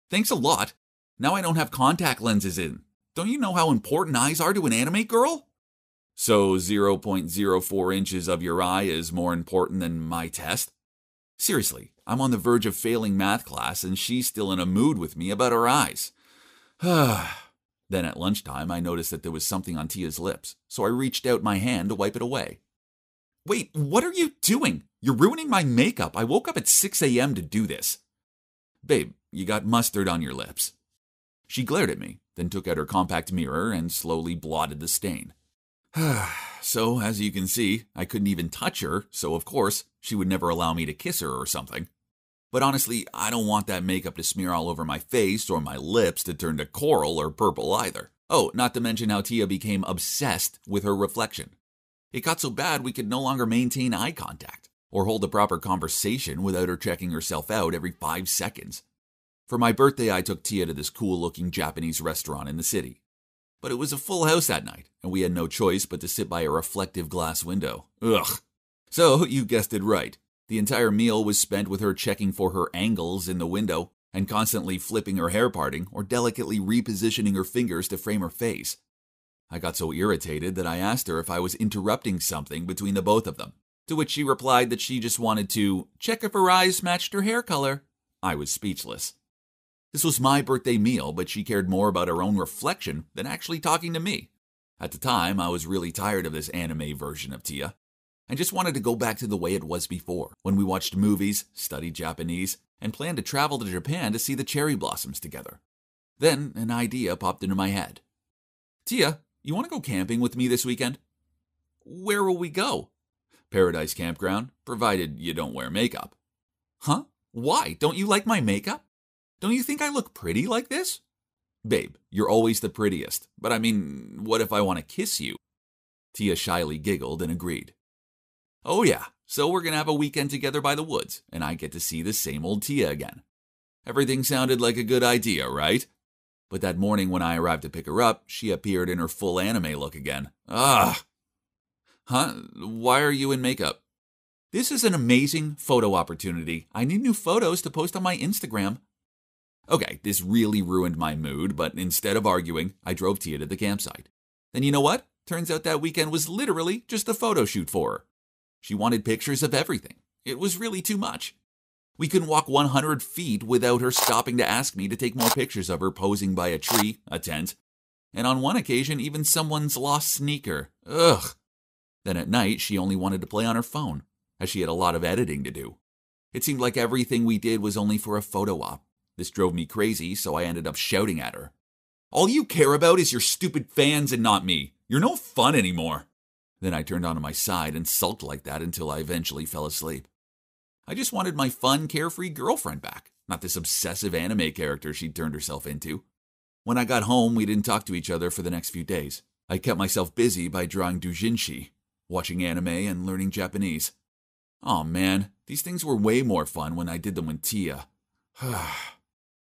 thanks a lot. Now I don't have contact lenses in. Don't you know how important eyes are to an anime girl?" So 0.04 inches of your eye is more important than my test? Seriously, I'm on the verge of failing math class and she's still in a mood with me about her eyes. Then at lunchtime, I noticed that there was something on Tia's lips, so I reached out my hand to wipe it away. "Wait, what are you doing? You're ruining my makeup. I woke up at 6 a.m. to do this." "Babe, you got mustard on your lips." She glared at me, then took out her compact mirror and slowly blotted the stain. So, as you can see, I couldn't even touch her, so of course, she would never allow me to kiss her or something. But honestly, I don't want that makeup to smear all over my face or my lips to turn to coral or purple either. Oh, not to mention how Tia became obsessed with her reflection. It got so bad we could no longer maintain eye contact or hold a proper conversation without her checking herself out every 5 seconds. For my birthday, I took Tia to this cool-looking Japanese restaurant in the city. But it was a full house that night, and we had no choice but to sit by a reflective glass window. Ugh. So, you guessed it right. The entire meal was spent with her checking for her angles in the window and constantly flipping her hair parting or delicately repositioning her fingers to frame her face. I got so irritated that I asked her if I was interrupting something between the both of them, to which she replied that she just wanted to check if her eyes matched her hair color. I was speechless. This was my birthday meal, but she cared more about her own reflection than actually talking to me. At the time, I was really tired of this anime version of Tia. I just wanted to go back to the way it was before, when we watched movies, studied Japanese, and planned to travel to Japan to see the cherry blossoms together. Then an idea popped into my head. "Tia, you want to go camping with me this weekend?" "Where will we go?" "Paradise Campground, provided you don't wear makeup." "Huh? Why? Don't you like my makeup? Don't you think I look pretty like this?" "Babe, you're always the prettiest, but I mean, what if I want to kiss you?" Tia shyly giggled and agreed. "Oh yeah, so we're gonna have a weekend together by the woods, and I get to see the same old Tia again." Everything sounded like a good idea, right? But that morning when I arrived to pick her up, she appeared in her full anime look again. Ugh! "Huh? Why are you in makeup?" "This is an amazing photo opportunity. I need new photos to post on my Instagram." Okay, this really ruined my mood, but instead of arguing, I drove Tia to the campsite. Then you know what? Turns out that weekend was literally just a photo shoot for her. She wanted pictures of everything. It was really too much. We couldn't walk 100 feet without her stopping to ask me to take more pictures of her posing by a tree, a tent, and on one occasion even someone's lost sneaker. Ugh. Then at night, she only wanted to play on her phone, as she had a lot of editing to do. It seemed like everything we did was only for a photo op. This drove me crazy, so I ended up shouting at her. "All you care about is your stupid fans and not me. You're no fun anymore." Then I turned onto my side and sulked like that until I eventually fell asleep. I just wanted my fun, carefree girlfriend back, not this obsessive anime character she'd turned herself into. When I got home, we didn't talk to each other for the next few days. I kept myself busy by drawing doujinshi, watching anime, and learning Japanese. Oh man, these things were way more fun when I did them with Tia.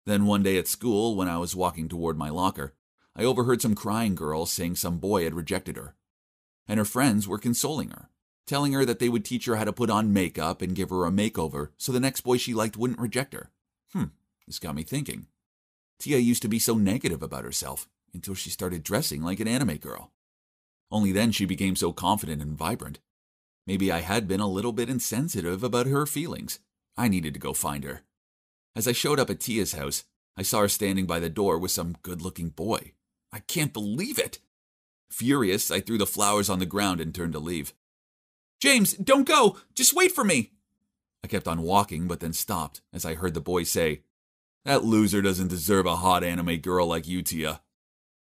Then one day at school, when I was walking toward my locker, I overheard some crying girl saying some boy had rejected her. And her friends were consoling her, telling her that they would teach her how to put on makeup and give her a makeover so the next boy she liked wouldn't reject her. This got me thinking. Tia used to be so negative about herself until she started dressing like an anime girl. Only then she became so confident and vibrant. Maybe I had been a little bit insensitive about her feelings. I needed to go find her. As I showed up at Tia's house, I saw her standing by the door with some good-looking boy. I can't believe it! Furious, I threw the flowers on the ground and turned to leave. "James, don't go! Just wait for me!" I kept on walking, but then stopped as I heard the boy say, "That loser doesn't deserve a hot anime girl like you, Tia."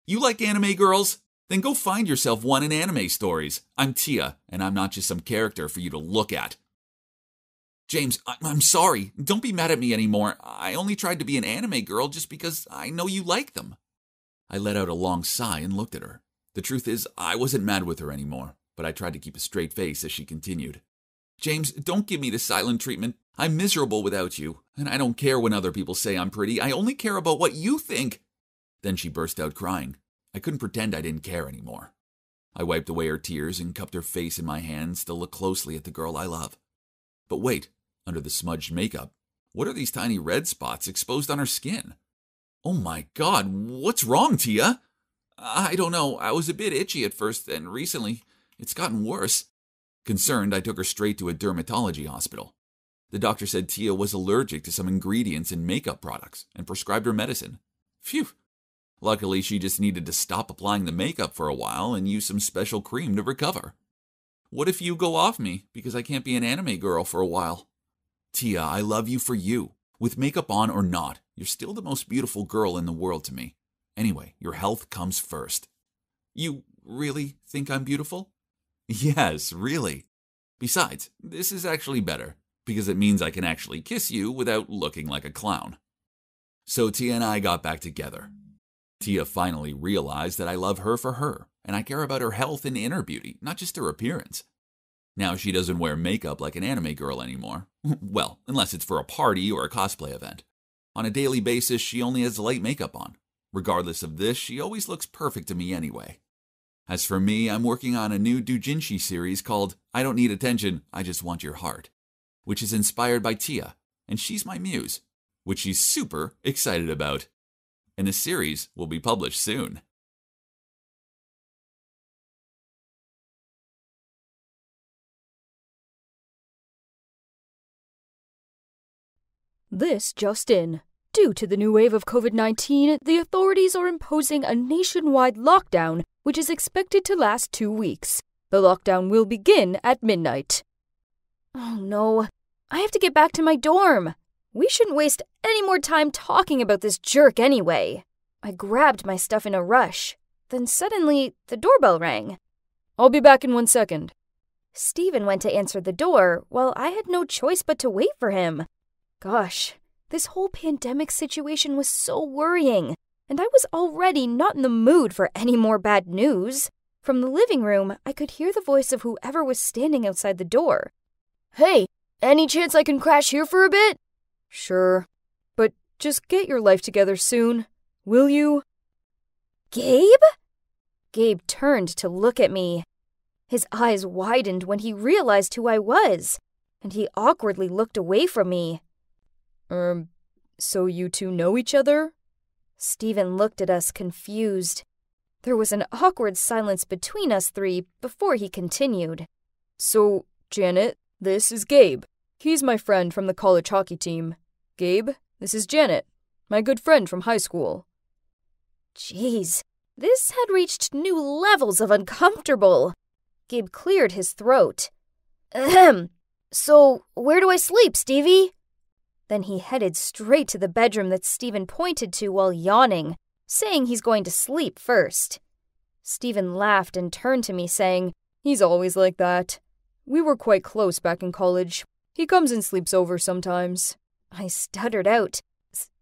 "You like anime girls? Then go find yourself one in anime stories. I'm Tia, and I'm not just some character for you to look at." "James, I'm sorry. Don't be mad at me anymore. I only tried to be an anime girl just because I know you like them." I let out a long sigh and looked at her. The truth is, I wasn't mad with her anymore, but I tried to keep a straight face as she continued. "James, don't give me the silent treatment. I'm miserable without you, and I don't care when other people say I'm pretty. I only care about what you think." Then she burst out crying. I couldn't pretend I didn't care anymore. I wiped away her tears and cupped her face in my hands to look closely at the girl I love. But wait, under the smudged makeup, what are these tiny red spots exposed on her skin? Oh my God, what's wrong, Tia? I don't know. I was a bit itchy at first, and recently it's gotten worse. Concerned, I took her straight to a dermatology hospital. The doctor said Tia was allergic to some ingredients in makeup products and prescribed her medicine. Phew. Luckily, she just needed to stop applying the makeup for a while and use some special cream to recover. What if you go off me because I can't be an anime girl for a while? Tia, I love you for you. With makeup on or not, you're still the most beautiful girl in the world to me. Anyway, your health comes first. You really think I'm beautiful? Yes, really. Besides, this is actually better, because it means I can actually kiss you without looking like a clown. So Tia and I got back together. Tia finally realized that I love her for her, and I care about her health and inner beauty, not just her appearance. Now she doesn't wear makeup like an anime girl anymore. Well, unless it's for a party or a cosplay event. On a daily basis, she only has light makeup on. Regardless of this, she always looks perfect to me anyway. As for me, I'm working on a new doujinshi series called I Don't Need Attention, I Just Want Your Heart, which is inspired by Tia, and she's my muse, which she's super excited about. And the series will be published soon. This just in. Due to the new wave of COVID-19, the authorities are imposing a nationwide lockdown, which is expected to last 2 weeks. The lockdown will begin at midnight. Oh no, I have to get back to my dorm. We shouldn't waste any more time talking about this jerk anyway. I grabbed my stuff in a rush. Then suddenly, the doorbell rang. I'll be back in 1 second. Stephen went to answer the door, while I had no choice but to wait for him. Gosh, this whole pandemic situation was so worrying, and I was already not in the mood for any more bad news. From the living room, I could hear the voice of whoever was standing outside the door. Hey, any chance I can crash here for a bit? Sure, but just get your life together soon. Will you? Gabe? Gabe turned to look at me. His eyes widened when he realized who I was, and he awkwardly looked away from me. So you two know each other? Stephen looked at us confused. There was an awkward silence between us three before he continued. So, Janet, this is Gabe. He's my friend from the college hockey team. Gabe, this is Janet, my good friend from high school. Jeez, this had reached new levels of uncomfortable. Gabe cleared his throat. Ahem. So, where do I sleep, Stevie? Then he headed straight to the bedroom that Stephen pointed to while yawning, saying he's going to sleep first. Stephen laughed and turned to me, saying, He's always like that. We were quite close back in college. He comes and sleeps over sometimes. I stuttered out,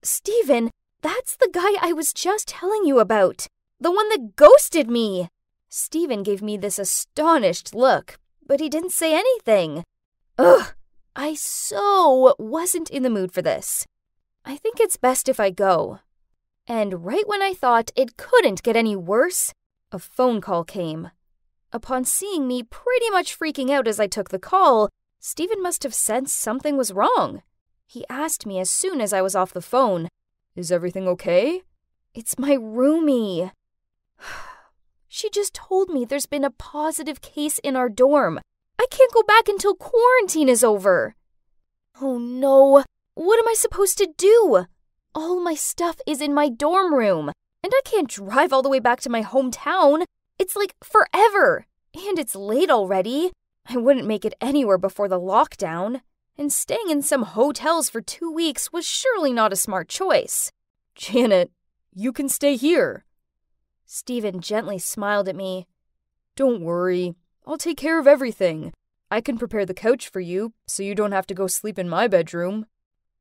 Stephen, that's the guy I was just telling you about. The one that ghosted me. Stephen gave me this astonished look, but he didn't say anything. Ugh, I so wasn't in the mood for this. I think it's best if I go. And right when I thought it couldn't get any worse, a phone call came. Upon seeing me pretty much freaking out as I took the call, Stephen must have sensed something was wrong. He asked me as soon as I was off the phone, Is everything okay? It's my roomie. She just told me there's been a positive case in our dorm. I can't go back until quarantine is over. Oh no, what am I supposed to do? All my stuff is in my dorm room, and I can't drive all the way back to my hometown. It's like forever, and it's late already. I wouldn't make it anywhere before the lockdown, and staying in some hotels for 2 weeks was surely not a smart choice. Janet, you can stay here. Stephen gently smiled at me. Don't worry, I'll take care of everything. I can prepare the couch for you, so you don't have to go sleep in my bedroom.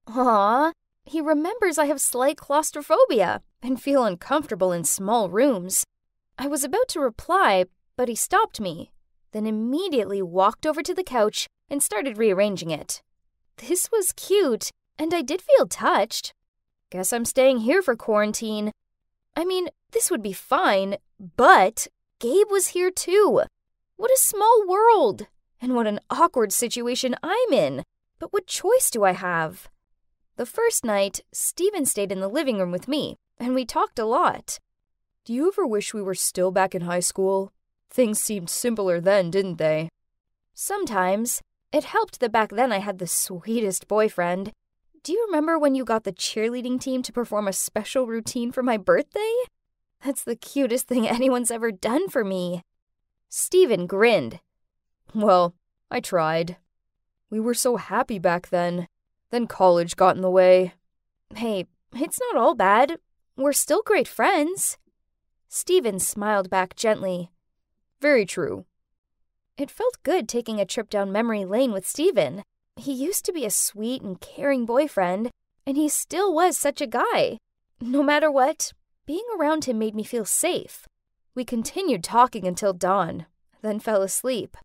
Aw, he remembers I have slight claustrophobia and feel uncomfortable in small rooms. I was about to reply, but he stopped me, then immediately walked over to the couch and started rearranging it. This was cute, and I did feel touched. Guess I'm staying here for quarantine. I mean, this would be fine, but Gabe was here too. What a small world, and what an awkward situation I'm in. But what choice do I have? The first night, Stephen stayed in the living room with me, and we talked a lot. Do you ever wish we were still back in high school? Things seemed simpler then, didn't they? Sometimes. It helped that back then I had the sweetest boyfriend. Do you remember when you got the cheerleading team to perform a special routine for my birthday? That's the cutest thing anyone's ever done for me. Stephen grinned. Well, I tried. We were so happy back then. Then college got in the way. Hey, it's not all bad. We're still great friends. Stephen smiled back gently. Very true. It felt good taking a trip down memory lane with Stephen. He used to be a sweet and caring boyfriend, and he still was such a guy. No matter what, being around him made me feel safe. We continued talking until dawn, then fell asleep.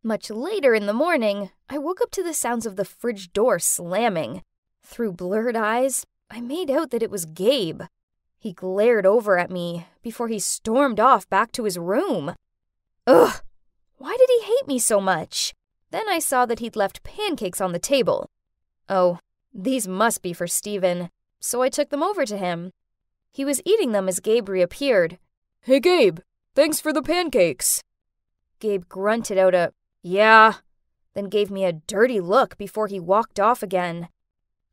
Much later in the morning, I woke up to the sounds of the fridge door slamming. Through blurred eyes, I made out that it was Gabe. He glared over at me before he stormed off back to his room. Ugh! Why did he hate me so much? Then I saw that he'd left pancakes on the table. Oh, these must be for Stephen, so I took them over to him. He was eating them as Gabe reappeared. Hey Gabe, thanks for the pancakes. Gabe grunted out a, yeah, then gave me a dirty look before he walked off again.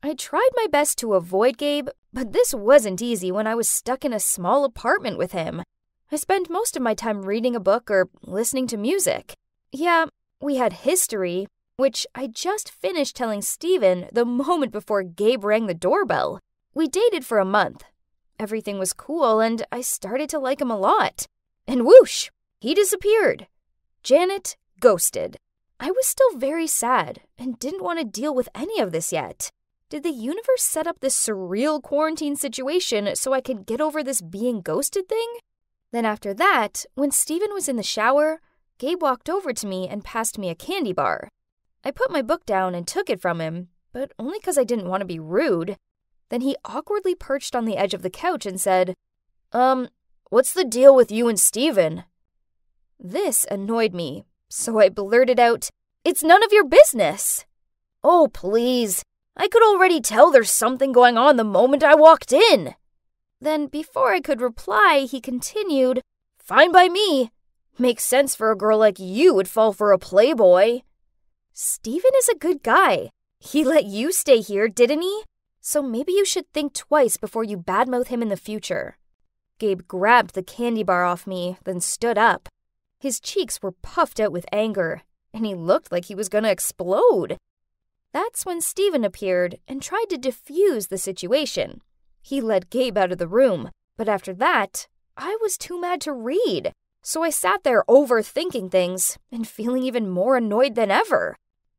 I tried my best to avoid Gabe, but this wasn't easy when I was stuck in a small apartment with him. I spent most of my time reading a book or listening to music. Yeah, we had history, which I just finished telling Stephen the moment before Gabe rang the doorbell. We dated for a month. Everything was cool, and I started to like him a lot. And whoosh, he disappeared. Janet ghosted. I was still very sad and didn't want to deal with any of this yet. Did the universe set up this surreal quarantine situation so I could get over this being ghosted thing? Then after that, when Stephen was in the shower, Gabe walked over to me and passed me a candy bar. I put my book down and took it from him, but only because I didn't want to be rude. Then he awkwardly perched on the edge of the couch and said, what's the deal with you and Stephen? This annoyed me, so I blurted out, it's none of your business. Oh, please. I could already tell there's something going on the moment I walked in. Then, before I could reply, he continued, fine by me. Makes sense for a girl like you would fall for a playboy. Stephen is a good guy. He let you stay here, didn't he? So maybe you should think twice before you badmouth him in the future. Gabe grabbed the candy bar off me, then stood up. His cheeks were puffed out with anger, and he looked like he was gonna explode. That's when Stephen appeared and tried to defuse the situation. He led Gabe out of the room, but after that, I was too mad to read. So I sat there overthinking things and feeling even more annoyed than ever.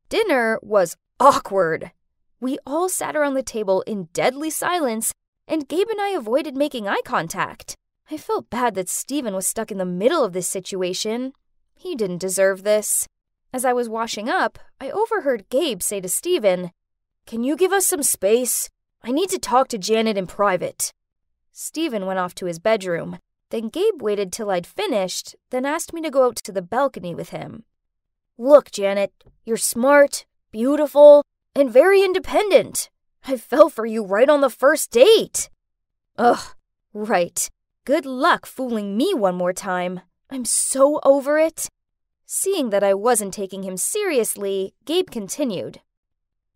Dinner was awkward. We all sat around the table in deadly silence, and Gabe and I avoided making eye contact. I felt bad that Stephen was stuck in the middle of this situation. He didn't deserve this. As I was washing up, I overheard Gabe say to Stephen, can you give us some space? I need to talk to Janet in private. Stephen went off to his bedroom. Then Gabe waited till I'd finished, then asked me to go out to the balcony with him. Look, Janet, you're smart, beautiful, and very independent. I fell for you right on the first date. Ugh, right. Good luck fooling me one more time. I'm so over it. Seeing that I wasn't taking him seriously, Gabe continued.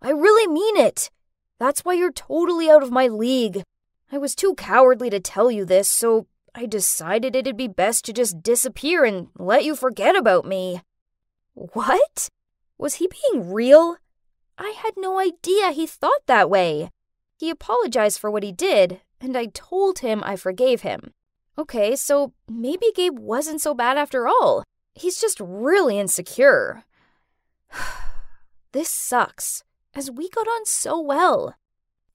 I really mean it. That's why you're totally out of my league. I was too cowardly to tell you this, so I decided it'd be best to just disappear and let you forget about me. What? Was he being real? I had no idea he thought that way. He apologized for what he did, and I told him I forgave him. Okay, so maybe Gabe wasn't so bad after all. He's just really insecure. This sucks, as we got on so well.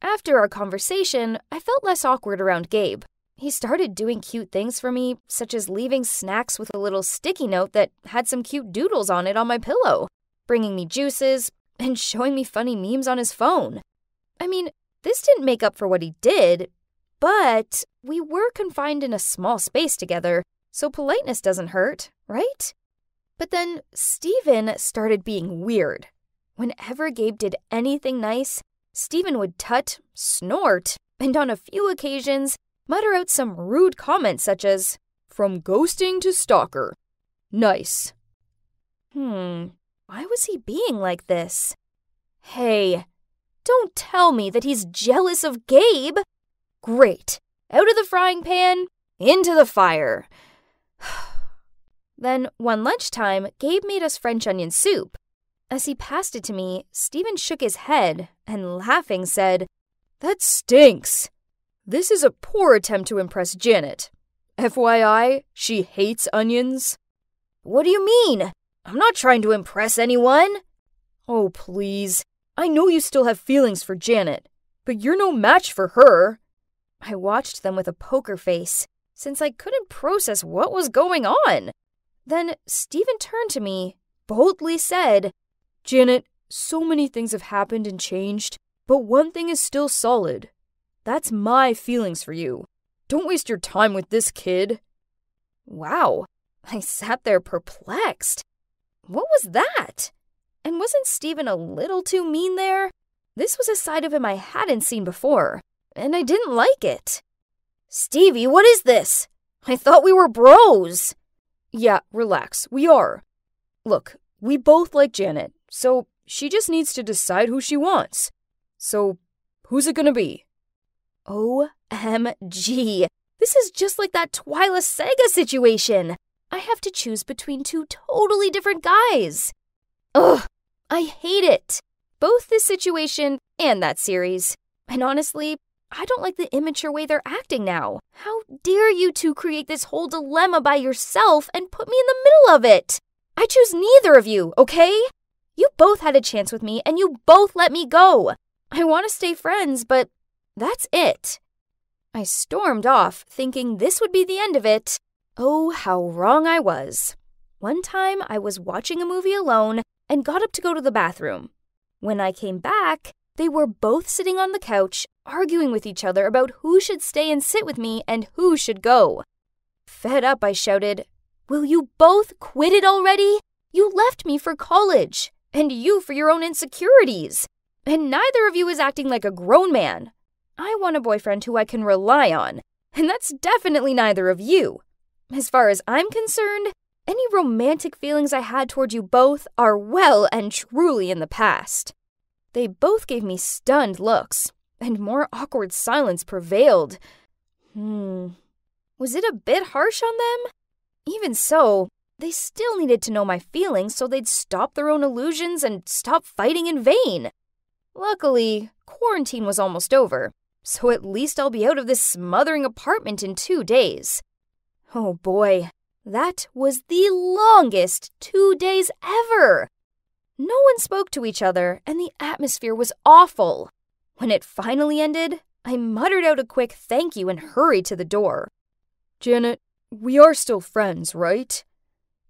After our conversation, I felt less awkward around Gabe. He started doing cute things for me, such as leaving snacks with a little sticky note that had some cute doodles on it on my pillow, bringing me juices, and showing me funny memes on his phone. I mean, this didn't make up for what he did, but we were confined in a small space together, so politeness doesn't hurt, right? But then Steven started being weird. Whenever Gabe did anything nice, Steven would tut, snort, and on a few occasions, mutter out some rude comments such as, "From ghosting to stalker. Nice." Why was he being like this? Hey, don't tell me that he's jealous of Gabe. Great. Out of the frying pan, into the fire. Then, one lunchtime, Gabe made us French onion soup. As he passed it to me, Steven shook his head and, laughing, said, "That stinks. This is a poor attempt to impress Janet. FYI, she hates onions." What do you mean? I'm not trying to impress anyone. Oh, please. I know you still have feelings for Janet, but you're no match for her. I watched them with a poker face, since I couldn't process what was going on. Then Steven turned to me, boldly said, "Janet, so many things have happened and changed, but one thing is still solid. That's my feelings for you. Don't waste your time with this kid." Wow, I sat there perplexed. What was that? And wasn't Steven a little too mean there? This was a side of him I hadn't seen before, and I didn't like it. Stevie, what is this? I thought we were bros. Yeah, relax, we are. Look, we both like Janet, so she just needs to decide who she wants. So, who's it gonna be? OMG, this is just like that Twyla Sega situation. I have to choose between two totally different guys. Ugh, I hate it. Both this situation and that series. And honestly, I don't like the immature way they're acting now. How dare you two create this whole dilemma by yourself and put me in the middle of it? I choose neither of you, okay? You both had a chance with me and you both let me go. I want to stay friends, but that's it. I stormed off, thinking this would be the end of it. Oh, how wrong I was. One time, I was watching a movie alone and got up to go to the bathroom. When I came back, they were both sitting on the couch, arguing with each other about who should stay and sit with me and who should go. Fed up, I shouted, "Will you both quit it already? You left me for college, and you for your own insecurities. And neither of you is acting like a grown man. I want a boyfriend who I can rely on, and that's definitely neither of you. As far as I'm concerned, any romantic feelings I had toward you both are well and truly in the past." They both gave me stunned looks, and more awkward silence prevailed. Was it a bit harsh on them? Even so, they still needed to know my feelings so they'd stop their own illusions and stop fighting in vain. Luckily, quarantine was almost over, so at least I'll be out of this smothering apartment in 2 days. Oh boy, that was the longest 2 days ever. No one spoke to each other, and the atmosphere was awful. When it finally ended, I muttered out a quick thank you and hurried to the door. "Janet, we are still friends, right?"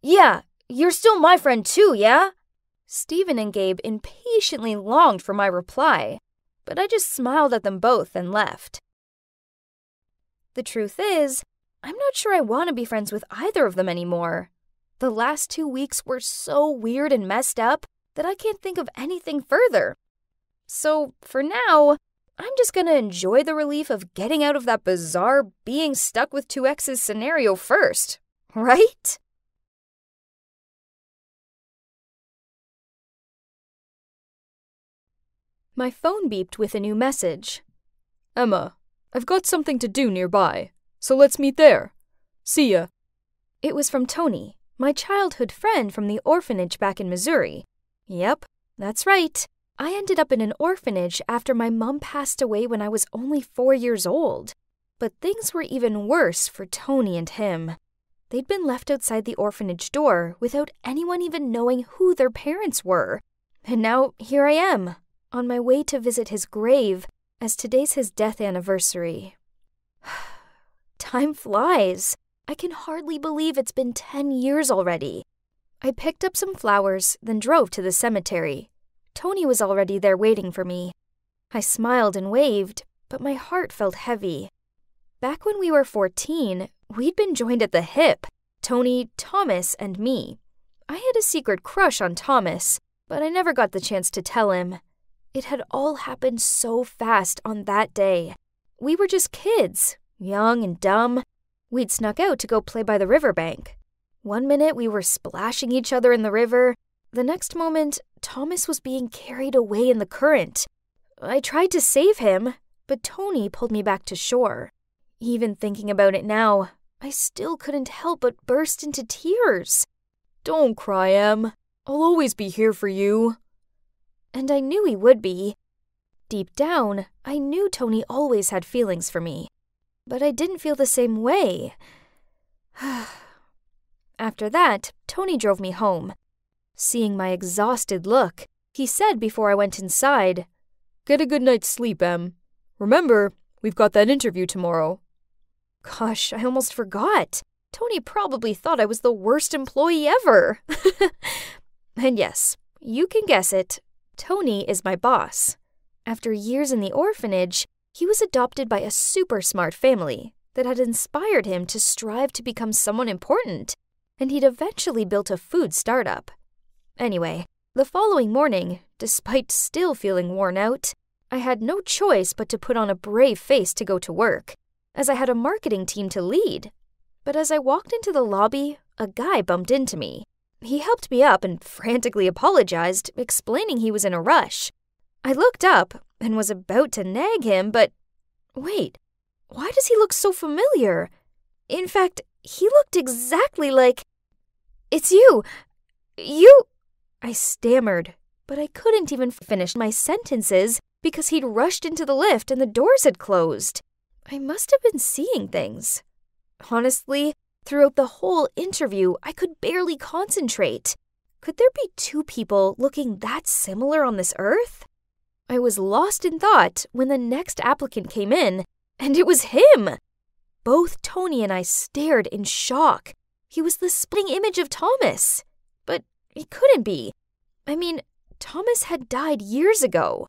"Yeah, you're still my friend too, yeah?" Steven and Gabe impatiently longed for my reply, but I just smiled at them both and left. The truth is, I'm not sure I want to be friends with either of them anymore. The last 2 weeks were so weird and messed up that I can't think of anything further. So, for now, I'm just gonna enjoy the relief of getting out of that bizarre being stuck with two exes scenario first, right? My phone beeped with a new message. Emma, I've got something to do nearby, so let's meet there. See ya. It was from Tony, my childhood friend from the orphanage back in Missouri. Yep, that's right. I ended up in an orphanage after my mom passed away when I was only 4 years old. But things were even worse for Tony and him. They'd been left outside the orphanage door without anyone even knowing who their parents were. And now here I am, on my way to visit his grave, as today's his death anniversary. Time flies. I can hardly believe it's been 10 years already. I picked up some flowers, then drove to the cemetery. Tony was already there waiting for me. I smiled and waved, but my heart felt heavy. Back when we were 14, we'd been joined at the hip, Tony, Thomas, and me. I had a secret crush on Thomas, but I never got the chance to tell him. It had all happened so fast on that day. We were just kids, young and dumb. We'd snuck out to go play by the riverbank. One minute we were splashing each other in the river. The next moment, Thomas was being carried away in the current. I tried to save him, but Tony pulled me back to shore. Even thinking about it now, I still couldn't help but burst into tears. Don't cry, Em. I'll always be here for you. And I knew he would be. Deep down, I knew Tony always had feelings for me. But I didn't feel the same way. After that, Tony drove me home. Seeing my exhausted look, he said before I went inside, Get a good night's sleep, Em. Remember, we've got that interview tomorrow. Gosh, I almost forgot. Tony probably thought I was the worst employee ever. And yes, you can guess it. Tony is my boss. After years in the orphanage, he was adopted by a super smart family that had inspired him to strive to become someone important, and he'd eventually built a food startup. Anyway, the following morning, despite still feeling worn out, I had no choice but to put on a brave face to go to work, as I had a marketing team to lead. But as I walked into the lobby, a guy bumped into me. He helped me up and frantically apologized, explaining he was in a rush. I looked up and was about to nag him, but wait, why does he look so familiar? In fact, he looked exactly like... It's you! I stammered, but I couldn't even finish my sentences because he'd rushed into the lift and the doors had closed. I must have been seeing things. Honestly, throughout the whole interview, I could barely concentrate. Could there be two people looking that similar on this earth? I was lost in thought when the next applicant came in, and it was him! Both Tony and I stared in shock. He was the splitting image of Thomas. But it couldn't be. I mean, Thomas had died years ago.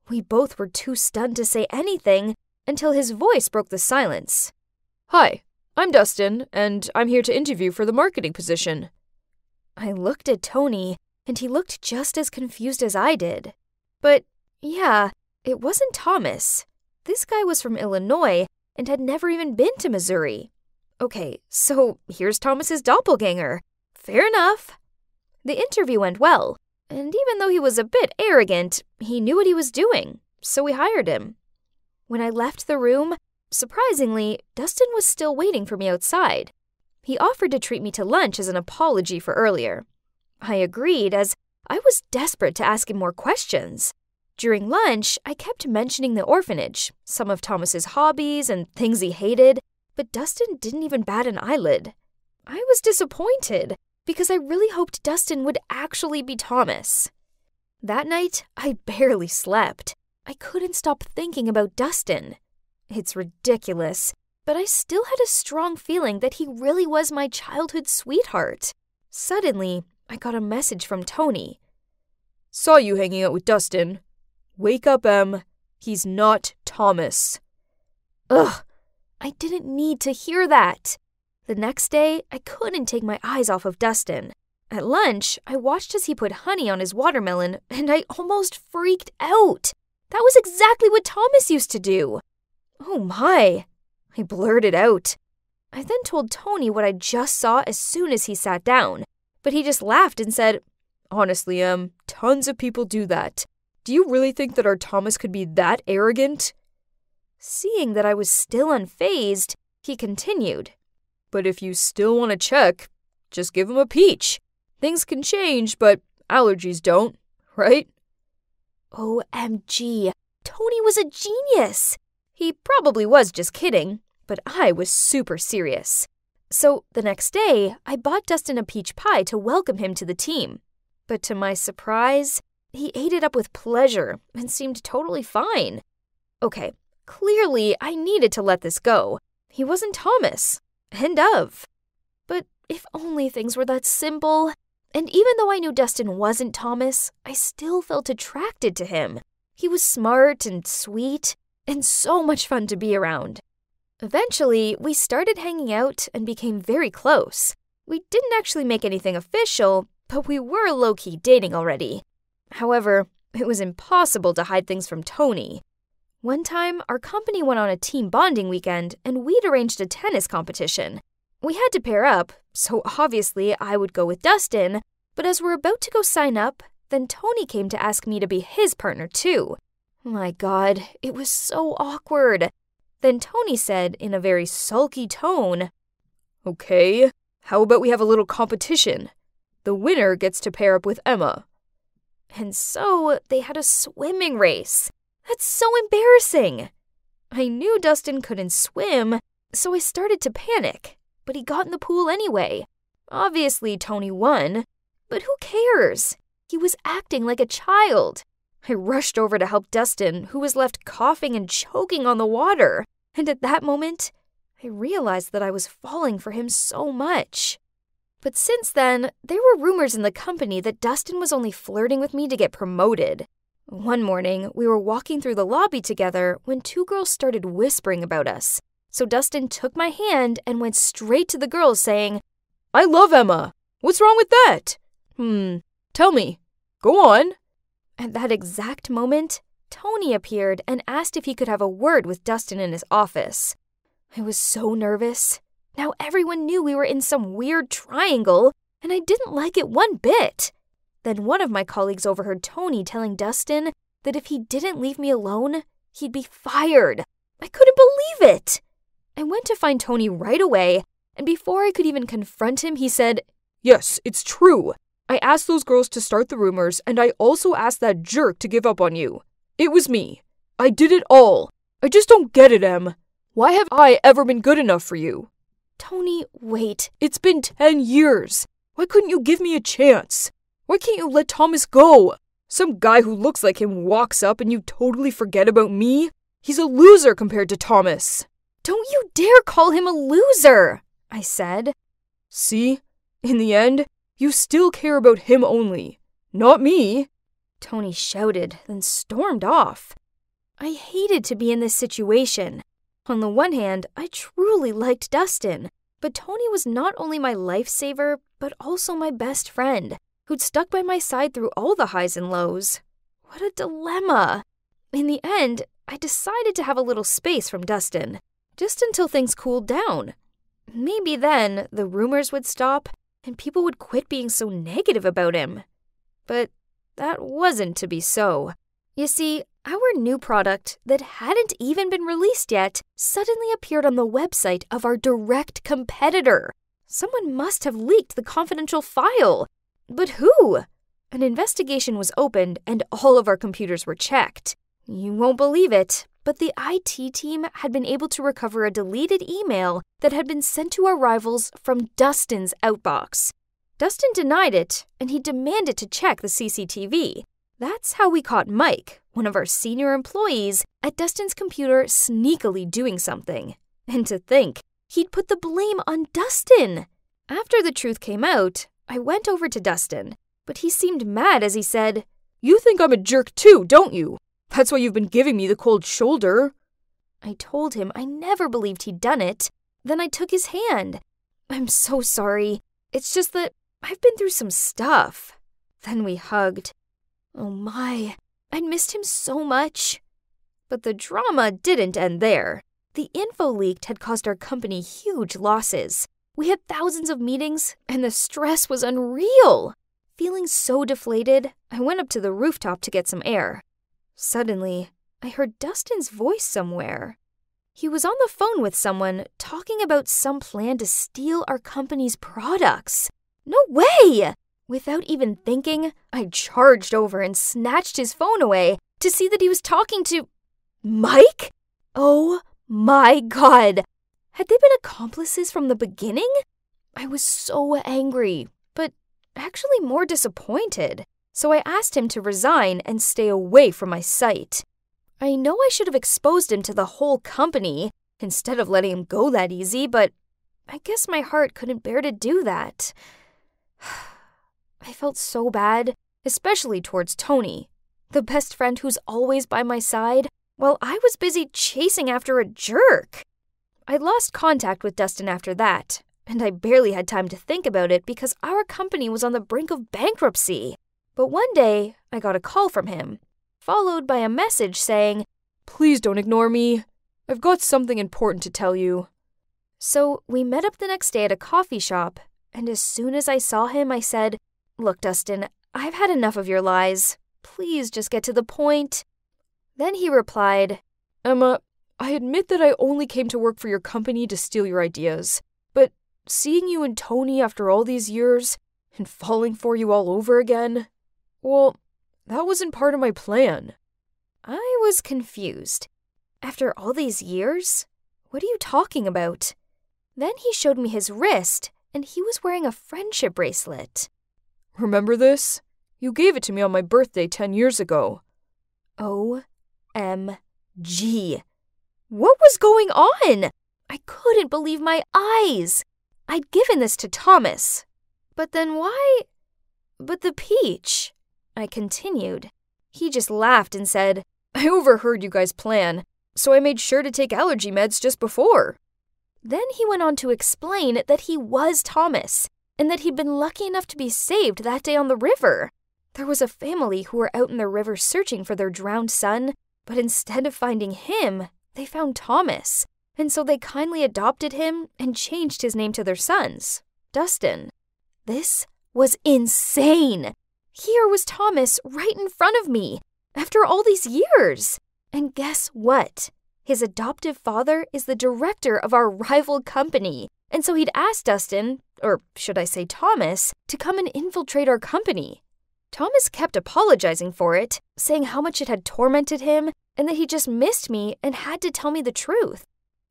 We both were too stunned to say anything until his voice broke the silence. Hi, I'm Dustin, and I'm here to interview for the marketing position. I looked at Tony, and he looked just as confused as I did. But, yeah, it wasn't Thomas. This guy was from Illinois and had never even been to Missouri. Okay, so here's Thomas's doppelganger. Fair enough. The interview went well, and even though he was a bit arrogant, he knew what he was doing, so we hired him. When I left the room, surprisingly, Dustin was still waiting for me outside. He offered to treat me to lunch as an apology for earlier. I agreed, as I was desperate to ask him more questions. During lunch, I kept mentioning the orphanage, some of Thomas's hobbies and things he hated, but Dustin didn't even bat an eyelid. I was disappointed, because I really hoped Dustin would actually be Thomas. That night, I barely slept. I couldn't stop thinking about Dustin. It's ridiculous, but I still had a strong feeling that he really was my childhood sweetheart. Suddenly, I got a message from Tony. Saw you hanging out with Dustin. Wake up, Em. He's not Thomas. Ugh, I didn't need to hear that. The next day, I couldn't take my eyes off of Dustin. At lunch, I watched as he put honey on his watermelon, and I almost freaked out. That was exactly what Thomas used to do. Oh my, I blurted out. I then told Tony what I just saw as soon as he sat down, but he just laughed and said, Honestly, Em, tons of people do that. Do you really think that our Thomas could be that arrogant? Seeing that I was still unfazed, he continued. But if you still want to check, just give him a peach. Things can change, but allergies don't, right? OMG, Tony was a genius. He probably was just kidding, but I was super serious. So the next day, I bought Dustin a peach pie to welcome him to the team. But to my surprise, he ate it up with pleasure and seemed totally fine. Okay, clearly I needed to let this go. He wasn't Thomas. End of. But if only things were that simple. And even though I knew Dustin wasn't Thomas, I still felt attracted to him. He was smart and sweet, and so much fun to be around. Eventually, we started hanging out and became very close. We didn't actually make anything official, but we were low-key dating already. However, it was impossible to hide things from Tony. One time, our company went on a team bonding weekend, and we'd arranged a tennis competition. We had to pair up, so obviously I would go with Dustin, but as we're about to go sign up, then Tony came to ask me to be his partner too. My God, it was so awkward. Then Tony said in a very sulky tone, Okay, how about we have a little competition? The winner gets to pair up with Emma. And so they had a swimming race. That's so embarrassing. I knew Dustin couldn't swim, so I started to panic, but he got in the pool anyway. Obviously, Tony won, but who cares? He was acting like a child. I rushed over to help Dustin, who was left coughing and choking on the water, and at that moment, I realized that I was falling for him so much. But since then, there were rumors in the company that Dustin was only flirting with me to get promoted. One morning, we were walking through the lobby together when two girls started whispering about us. So Dustin took my hand and went straight to the girls saying, I love Emma. What's wrong with that? Tell me. Go on. At that exact moment, Tony appeared and asked if he could have a word with Dustin in his office. I was so nervous. Now everyone knew we were in some weird triangle, and I didn't like it one bit. Then one of my colleagues overheard Tony telling Dustin that if he didn't leave me alone, he'd be fired. I couldn't believe it. I went to find Tony right away, and before I could even confront him, he said, Yes, it's true. I asked those girls to start the rumors, and I also asked that jerk to give up on you. It was me. I did it all. I just don't get it, Em. Why have I ever been good enough for you? Tony, wait. It's been 10 years. Why couldn't you give me a chance? Why can't you let Thomas go? Some guy who looks like him walks up and you totally forget about me? He's a loser compared to Thomas. Don't you dare call him a loser, I said. See? In the end, you still care about him only, not me. Tony shouted, then stormed off. I hated to be in this situation. On the one hand, I truly liked Dustin, but Tony was not only my lifesaver, but also my best friend, who'd stuck by my side through all the highs and lows. What a dilemma. In the end, I decided to have a little space from Dustin, just until things cooled down. Maybe then the rumors would stop and people would quit being so negative about him. But that wasn't to be so. You see, our new product that hadn't even been released yet suddenly appeared on the website of our direct competitor. Someone must have leaked the confidential file. But who? An investigation was opened and all of our computers were checked. You won't believe it, but the IT team had been able to recover a deleted email that had been sent to our rivals from Dustin's outbox. Dustin denied it, and he demanded to check the CCTV. That's how we caught Mike, one of our senior employees, at Dustin's computer sneakily doing something. And to think, he'd put the blame on Dustin. After the truth came out, I went over to Dustin, but he seemed mad as he said, You think I'm a jerk too, don't you? That's why you've been giving me the cold shoulder. I told him I never believed he'd done it. Then I took his hand. I'm so sorry. It's just that I've been through some stuff. Then we hugged. Oh my, I'd missed him so much. But the drama didn't end there. The info leaked had caused our company huge losses. We had thousands of meetings, and the stress was unreal. Feeling so deflated, I went up to the rooftop to get some air. Suddenly, I heard Dustin's voice somewhere. He was on the phone with someone talking about some plan to steal our company's products. No way! Without even thinking, I charged over and snatched his phone away to see that he was talking to Mike? Oh my God! Had they been accomplices from the beginning? I was so angry, but actually more disappointed. So I asked him to resign and stay away from my sight. I know I should have exposed him to the whole company instead of letting him go that easy, but I guess my heart couldn't bear to do that. I felt so bad, especially towards Tony, the best friend who's always by my side, while I was busy chasing after a jerk. I lost contact with Dustin after that, and I barely had time to think about it because our company was on the brink of bankruptcy. But one day, I got a call from him, followed by a message saying, "Please don't ignore me. I've got something important to tell you." So we met up the next day at a coffee shop, and as soon as I saw him, I said, "Look, Dustin, I've had enough of your lies. Please just get to the point." Then he replied, "Emma, I admit that I only came to work for your company to steal your ideas. But seeing you and Tony after all these years, and falling for you all over again, well, that wasn't part of my plan." I was confused. After all these years? What are you talking about? Then he showed me his wrist, and he was wearing a friendship bracelet. "Remember this? You gave it to me on my birthday 10 years ago." OMG. What was going on? I couldn't believe my eyes. I'd given this to Thomas. But then why? But the peach, I continued. He just laughed and said, "I overheard you guys plan, so I made sure to take allergy meds just before." Then he went on to explain that he was Thomas, and that he'd been lucky enough to be saved that day on the river. There was a family who were out in the river searching for their drowned son, but instead of finding him, they found Thomas, and so they kindly adopted him and changed his name to their son's, Dustin. This was insane. Here was Thomas right in front of me, after all these years. And guess what? His adoptive father is the director of our rival company, and so he'd asked Dustin, or should I say Thomas, to come and infiltrate our company. Thomas kept apologizing for it, saying how much it had tormented him, and that he just missed me and had to tell me the truth.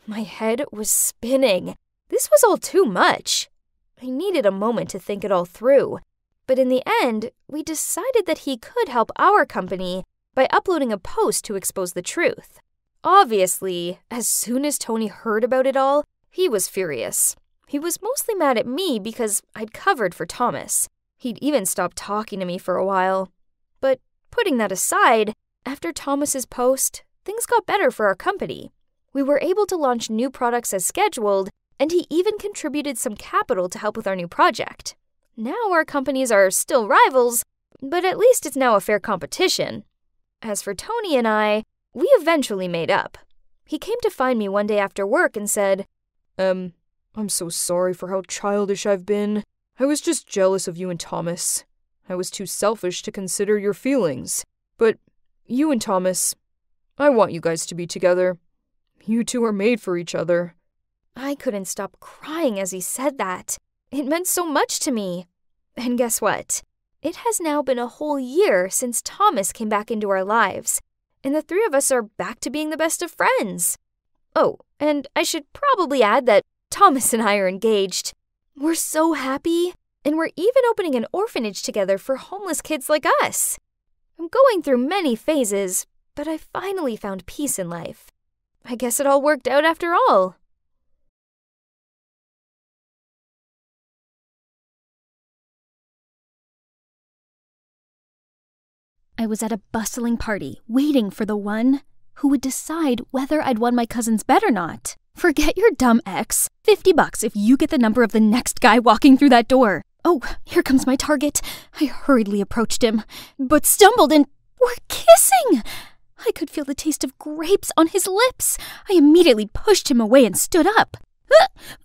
My head was spinning. This was all too much. I needed a moment to think it all through. But in the end, we decided that he could help our company by uploading a post to expose the truth. Obviously, as soon as Tony heard about it all, he was furious. He was mostly mad at me because I'd covered for Thomas. He'd even stopped talking to me for a while. But putting that aside, after Thomas's post, things got better for our company. We were able to launch new products as scheduled, and he even contributed some capital to help with our new project. Now our companies are still rivals, but at least it's now a fair competition. As for Tony and I, we eventually made up. He came to find me one day after work and said, I'm so sorry for how childish I've been. I was just jealous of you and Thomas. I was too selfish to consider your feelings. But you and Thomas, I want you guys to be together. You two are made for each other." I couldn't stop crying as he said that. It meant so much to me. And guess what? It has now been a whole year since Thomas came back into our lives, and the three of us are back to being the best of friends. Oh, and I should probably add that Thomas and I are engaged. We're so happy, and we're even opening an orphanage together for homeless kids like us. I'm going through many phases, but I finally found peace in life. I guess it all worked out after all. I was at a bustling party, waiting for the one who would decide whether I'd won my cousin's bet or not. Forget your dumb ex. $50 if you get the number of the next guy walking through that door. Oh, here comes my target. I hurriedly approached him, but stumbled and we're kissing. I could feel the taste of grapes on his lips. I immediately pushed him away and stood up.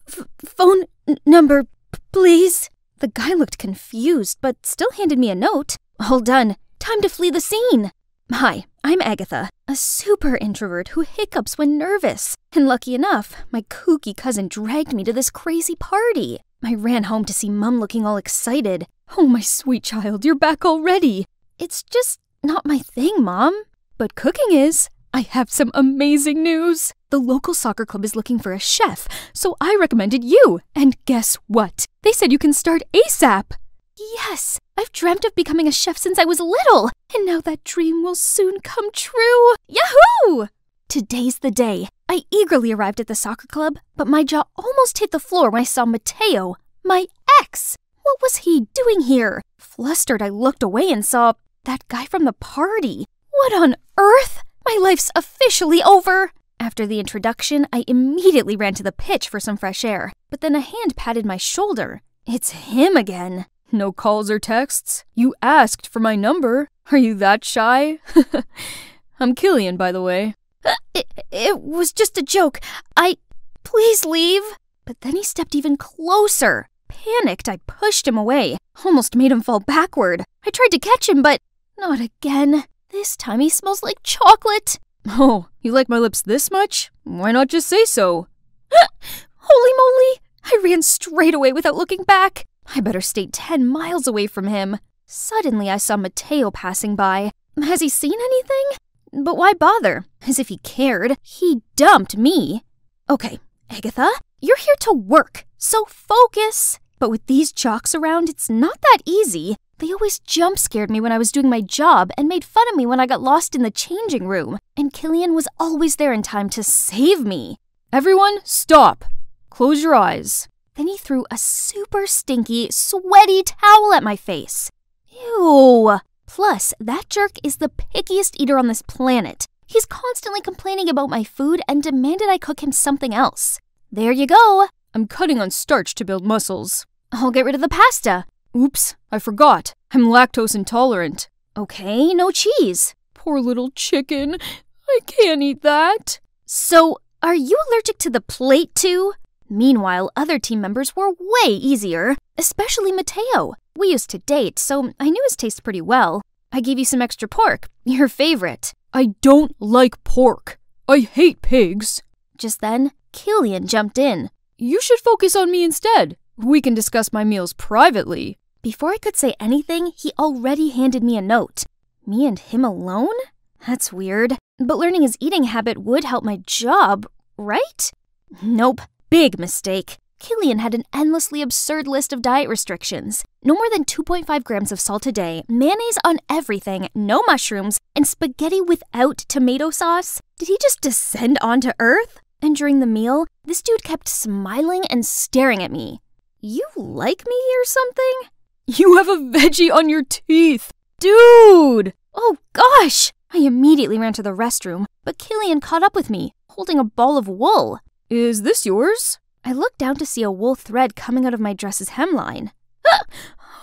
Phone number, please. The guy looked confused, but still handed me a note. All done. Time to flee the scene. Hi, I'm Agatha, a super introvert who hiccups when nervous. And lucky enough, my kooky cousin dragged me to this crazy party. I ran home to see Mum looking all excited. Oh, my sweet child, you're back already. It's just not my thing, Mom. But cooking is. I have some amazing news. The local soccer club is looking for a chef, so I recommended you. And guess what? They said you can start ASAP. Yes, I've dreamt of becoming a chef since I was little, and now that dream will soon come true. Yahoo! Today's the day. I eagerly arrived at the soccer club, but my jaw almost hit the floor when I saw Mateo, my ex. What was he doing here? Flustered, I looked away and saw that guy from the party. What on earth? My life's officially over. After the introduction, I immediately ran to the pitch for some fresh air, but then a hand patted my shoulder. It's him again. No calls or texts? You asked for my number. Are you that shy? I'm Killian, by the way. It was just a joke. Please leave. But then he stepped even closer. Panicked, I pushed him away. Almost made him fall backward. I tried to catch him, but not again. This time he smells like chocolate. Oh, you like my lips this much? Why not just say so? Holy moly! I ran straight away without looking back. I better stay 10 miles away from him. Suddenly, I saw Mateo passing by. Has he seen anything? But why bother? As if he cared. He dumped me. Okay, Agatha, you're here to work, so focus. But with these jocks around, it's not that easy. They always jump-scared me when I was doing my job and made fun of me when I got lost in the changing room. And Killian was always there in time to save me. Everyone, stop. Close your eyes. Then he threw a super stinky, sweaty towel at my face. Ew. Plus, that jerk is the pickiest eater on this planet. He's constantly complaining about my food and demanded I cook him something else. There you go. I'm cutting on starch to build muscles. I'll get rid of the pasta. Oops, I forgot. I'm lactose intolerant. Okay, no cheese. Poor little chicken. I can't eat that. So, are you allergic to the plate too? Meanwhile, other team members were way easier, especially Mateo. We used to date, so I knew his taste pretty well. I gave you some extra pork, your favorite. I don't like pork. I hate pigs. Just then, Killian jumped in. You should focus on me instead. We can discuss my meals privately. Before I could say anything, he already handed me a note. Me and him alone? That's weird. But learning his eating habit would help my job, right? Nope. Big mistake. Killian had an endlessly absurd list of diet restrictions. No more than 2.5 grams of salt a day, mayonnaise on everything, no mushrooms, and spaghetti without tomato sauce. Did he just descend onto Earth? And during the meal, this dude kept smiling and staring at me. You like me or something? You have a veggie on your teeth. Dude! Oh gosh! I immediately ran to the restroom, but Killian caught up with me, holding a ball of wool. Is this yours? I looked down to see a wool thread coming out of my dress's hemline.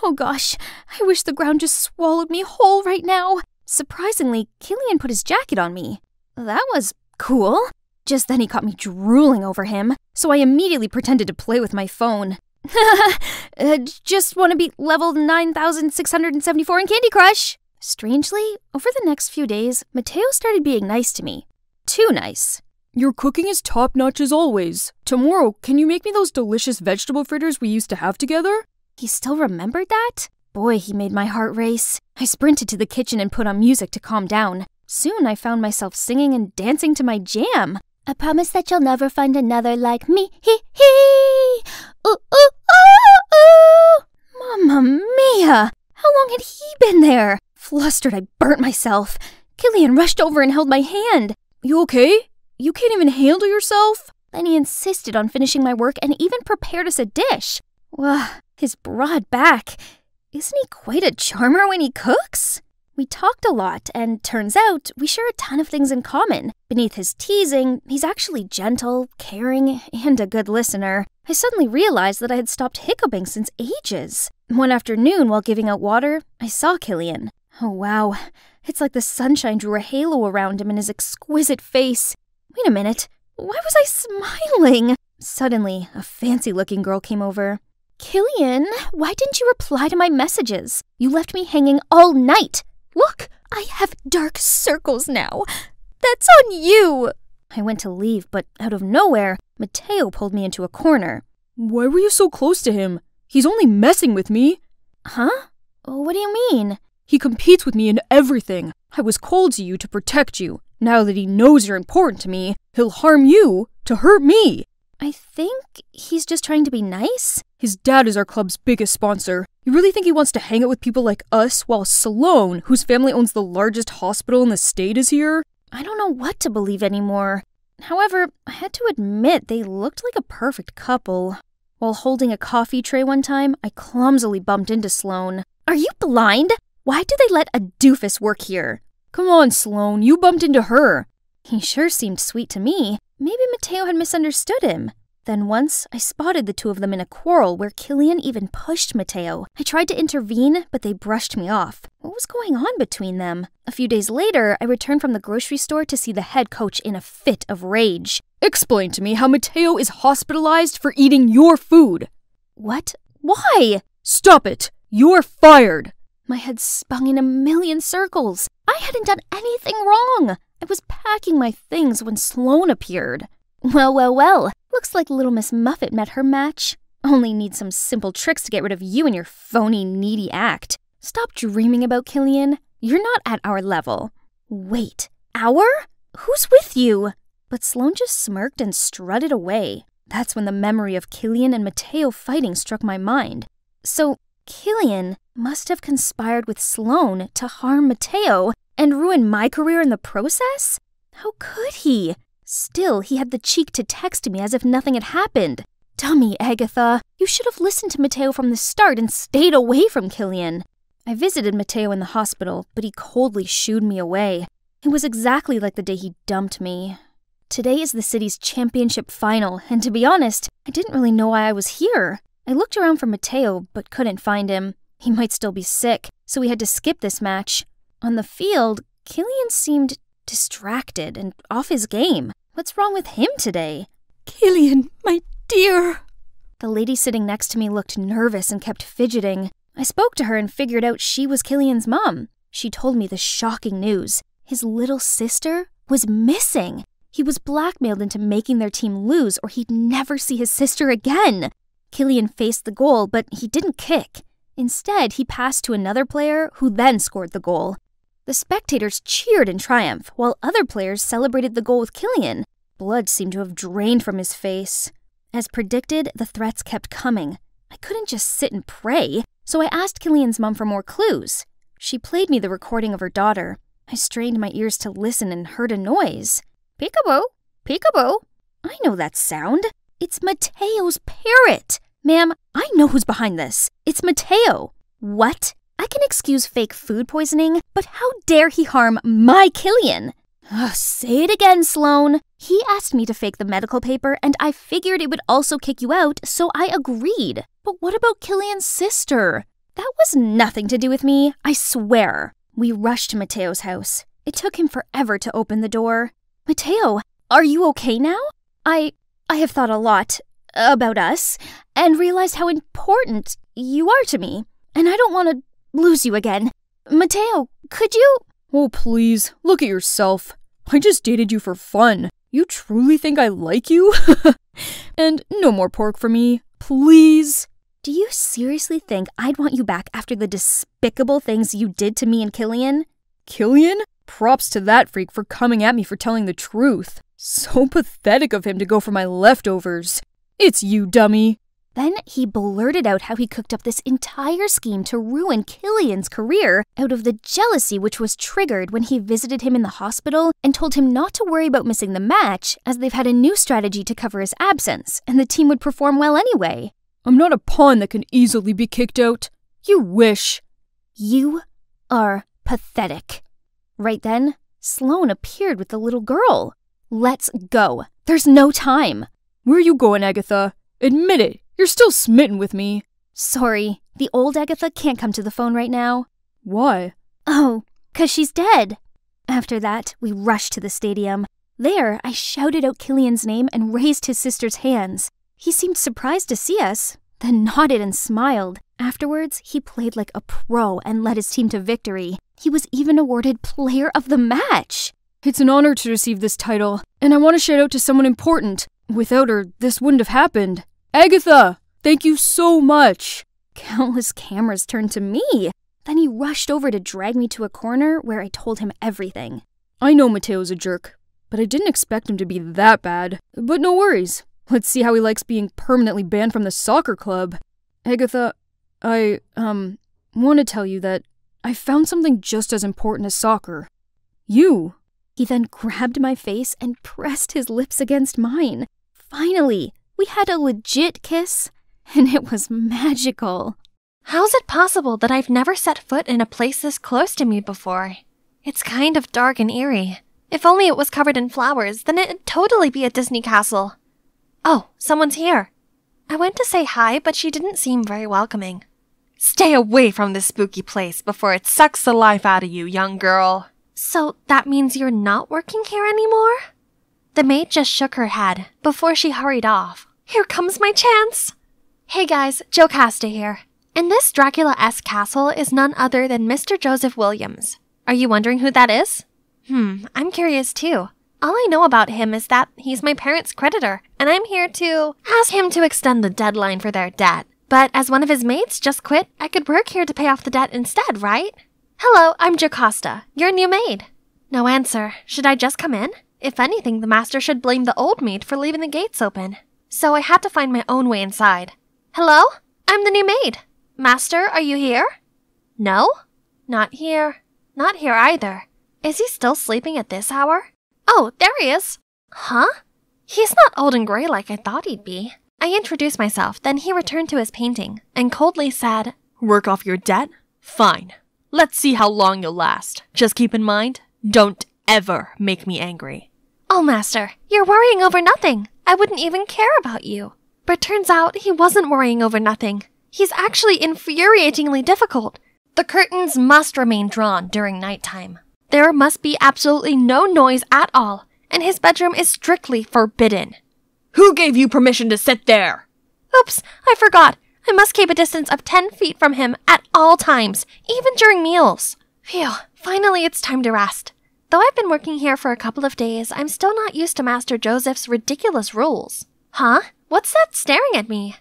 Oh gosh, I wish the ground just swallowed me whole right now. Surprisingly, Killian put his jacket on me. That was cool. Just then he caught me drooling over him, so I immediately pretended to play with my phone. Just want to beat level 9,674 in Candy Crush. Strangely, over the next few days, Mateo started being nice to me. Too nice. Your cooking is top-notch as always. Tomorrow, can you make me those delicious vegetable fritters we used to have together? He still remembered that? Boy, he made my heart race. I sprinted to the kitchen and put on music to calm down. Soon I found myself singing and dancing to my jam. I promise that you'll never find another like me. Hee hee! Ooh, ooh, ooh, ooh! Mamma mia! How long had he been there? Flustered, I burnt myself. Killian rushed over and held my hand. You okay? You can't even handle yourself? Then he insisted on finishing my work and even prepared us a dish. Well, his broad back. Isn't he quite a charmer when he cooks? We talked a lot, and turns out we share a ton of things in common. Beneath his teasing, he's actually gentle, caring, and a good listener. I suddenly realized that I had stopped hiccuping since ages. One afternoon, while giving out water, I saw Killian. Oh wow, it's like the sunshine drew a halo around him and his exquisite face. Wait a minute, why was I smiling? Suddenly, a fancy-looking girl came over. Killian, why didn't you reply to my messages? You left me hanging all night. Look, I have dark circles now. That's on you! I went to leave, but out of nowhere, Mateo pulled me into a corner. Why were you so close to him? He's only messing with me. Huh? What do you mean? He competes with me in everything. I was called to you to protect you. Now that he knows you're important to me, he'll harm you to hurt me. I think he's just trying to be nice. His dad is our club's biggest sponsor. You really think he wants to hang out with people like us while Sloan, whose family owns the largest hospital in the state, is here? I don't know what to believe anymore. However, I had to admit they looked like a perfect couple. While holding a coffee tray one time, I clumsily bumped into Sloan. Are you blind? Why do they let a doofus work here? Come on, Sloan, you bumped into her. He sure seemed sweet to me. Maybe Mateo had misunderstood him. Then once, I spotted the two of them in a quarrel where Killian even pushed Mateo. I tried to intervene, but they brushed me off. What was going on between them? A few days later, I returned from the grocery store to see the head coach in a fit of rage. Explain to me how Mateo is hospitalized for eating your food. What? Why? Stop it! You're fired! My head spun in a million circles. I hadn't done anything wrong. I was packing my things when Sloan appeared. Well. Looks like little Miss Muffet met her match. Only need some simple tricks to get rid of you and your phony, needy act. Stop dreaming about Killian. You're not at our level. Wait, our? Who's with you? But Sloan just smirked and strutted away. That's when the memory of Killian and Mateo fighting struck my mind. So, Killian must have conspired with Sloan to harm Mateo and ruin my career in the process? How could he? Still, he had the cheek to text me as if nothing had happened. Dummy, Agatha. You should have listened to Mateo from the start and stayed away from Killian. I visited Mateo in the hospital, but he coldly shooed me away. It was exactly like the day he dumped me. Today is the city's championship final, and to be honest, I didn't really know why I was here. I looked around for Mateo, but couldn't find him. He might still be sick, so we had to skip this match. On the field, Killian seemed distracted and off his game. What's wrong with him today? Killian, my dear. The lady sitting next to me looked nervous and kept fidgeting. I spoke to her and figured out she was Killian's mom. She told me the shocking news. His little sister was missing. He was blackmailed into making their team lose or he'd never see his sister again. Killian faced the goal, but he didn't kick. Instead, he passed to another player who then scored the goal. The spectators cheered in triumph, while other players celebrated the goal with Killian. Blood seemed to have drained from his face. As predicted, the threats kept coming. I couldn't just sit and pray, so I asked Killian's mom for more clues. She played me the recording of her daughter. I strained my ears to listen and heard a noise. Peekaboo, peekaboo. I know that sound. It's Mateo's parrot. Ma'am, I know who's behind this. It's Mateo. What? I can excuse fake food poisoning, but how dare he harm my Killian? Say it again, Sloan. He asked me to fake the medical paper, and I figured it would also kick you out, so I agreed. But what about Killian's sister? That was nothing to do with me, I swear. We rushed to Mateo's house. It took him forever to open the door. Mateo, are you okay now? I have thought a lot about us, and realized how important you are to me, and I don't want to lose you again. Mateo, could you? Oh, please, look at yourself. I just dated you for fun. You truly think I like you? And no more pork for me, please. Do you seriously think I'd want you back after the despicable things you did to me and Killian? Killian? Props to that freak for coming at me for telling the truth. So pathetic of him to go for my leftovers. It's you, dummy. Then he blurted out how he cooked up this entire scheme to ruin Killian's career out of the jealousy which was triggered when he visited him in the hospital and told him not to worry about missing the match as they've had a new strategy to cover his absence and the team would perform well anyway. I'm not a pawn that can easily be kicked out. You wish. You are pathetic. Right then, Sloan appeared with the little girl. Let's go. There's no time. Where are you going, Agatha? Admit it. You're still smitten with me. Sorry, the old Agatha can't come to the phone right now. Why? Oh, 'cause she's dead. After that, we rushed to the stadium. There, I shouted out Killian's name and raised his sister's hands. He seemed surprised to see us, then nodded and smiled. Afterwards, he played like a pro and led his team to victory. He was even awarded Player of the Match. It's an honor to receive this title, and I want to shout out to someone important. Without her, this wouldn't have happened. Agatha, thank you so much. Countless cameras turned to me. Then he rushed over to drag me to a corner where I told him everything. I know Mateo's a jerk, but I didn't expect him to be that bad. But no worries. Let's see how he likes being permanently banned from the soccer club. Agatha, I, want to tell you that I found something just as important as soccer. You. He then grabbed my face and pressed his lips against mine. Finally, we had a legit kiss, and it was magical. How's it possible that I've never set foot in a place this close to me before? It's kind of dark and eerie. If only it was covered in flowers, then it'd totally be a Disney castle. Oh, someone's here. I went to say hi, but she didn't seem very welcoming. Stay away from this spooky place before it sucks the life out of you, young girl. So that means you're not working here anymore? The maid just shook her head before she hurried off. Here comes my chance! Hey guys, Jocasta here. And this Dracula-esque castle is none other than Mr. Joseph Williams. Are you wondering who that is? I'm curious too. All I know about him is that he's my parents' creditor, and I'm here to ask him to extend the deadline for their debt. But as one of his maids just quit, I could work here to pay off the debt instead, right? Hello, I'm Jocasta, your new maid. No answer. Should I just come in? If anything, the master should blame the old maid for leaving the gates open. So I had to find my own way inside. Hello? I'm the new maid. Master, are you here? No? Not here. Not here either. Is he still sleeping at this hour? Oh, there he is. Huh? He's not old and gray like I thought he'd be. I introduced myself, then he returned to his painting and coldly said, Work off your debt? Fine. Let's see how long you'll last. Just keep in mind, don't ever make me angry. Oh, Master, you're worrying over nothing. I wouldn't even care about you. But turns out he wasn't worrying over nothing. He's actually infuriatingly difficult. The curtains must remain drawn during nighttime. There must be absolutely no noise at all, and his bedroom is strictly forbidden. Who gave you permission to sit there? Oops, I forgot. I must keep a distance of 10 feet from him at all times, even during meals. Phew, finally it's time to rest. Though I've been working here for a couple of days, I'm still not used to Master Joseph's ridiculous rules. Huh? What's that staring at me?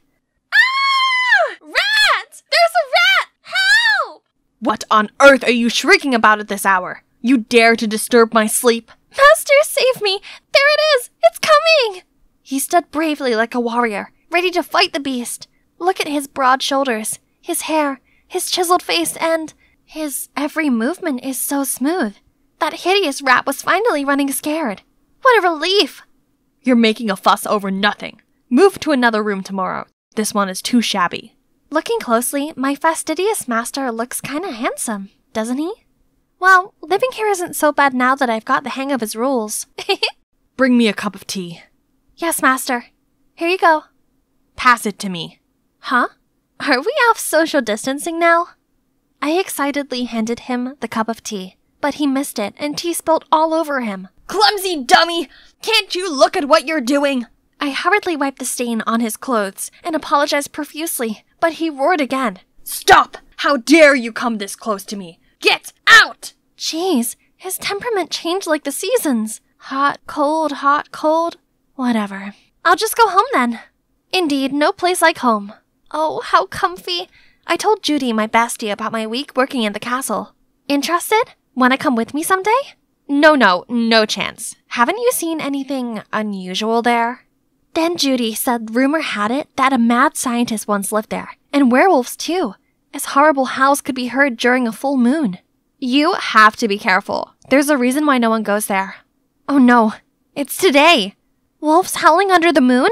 Ah! Rat! There's a rat! Help! What on earth are you shrieking about at this hour? You dare to disturb my sleep? Master, save me! There it is! It's coming! He stood bravely like a warrior, ready to fight the beast. Look at his broad shoulders, his hair, his chiseled face, and his every movement is so smooth. That hideous rat was finally running scared. What a relief! You're making a fuss over nothing. Move to another room tomorrow. This one is too shabby. Looking closely, my fastidious master looks kinda handsome, doesn't he? Well, living here isn't so bad now that I've got the hang of his rules. Bring me a cup of tea. Yes, master. Here you go. Pass it to me. Huh? Are we off social distancing now? I excitedly handed him the cup of tea, but he missed it and tea spilled all over him. Clumsy dummy! Can't you look at what you're doing? I hurriedly wiped the stain on his clothes and apologized profusely, but he roared again. Stop! How dare you come this close to me? Get out! Jeez, his temperament changed like the seasons. Hot, cold. Whatever. I'll just go home then. Indeed, no place like home. Oh, how comfy. I told Judy, my bestie, about my week working in the castle. Interested? Wanna come with me someday? No chance. Haven't you seen anything unusual there? Then Judy said rumor had it that a mad scientist once lived there, and werewolves too, as horrible howls could be heard during a full moon. You have to be careful. There's a reason why no one goes there. Oh no, it's today. Wolves howling under the moon?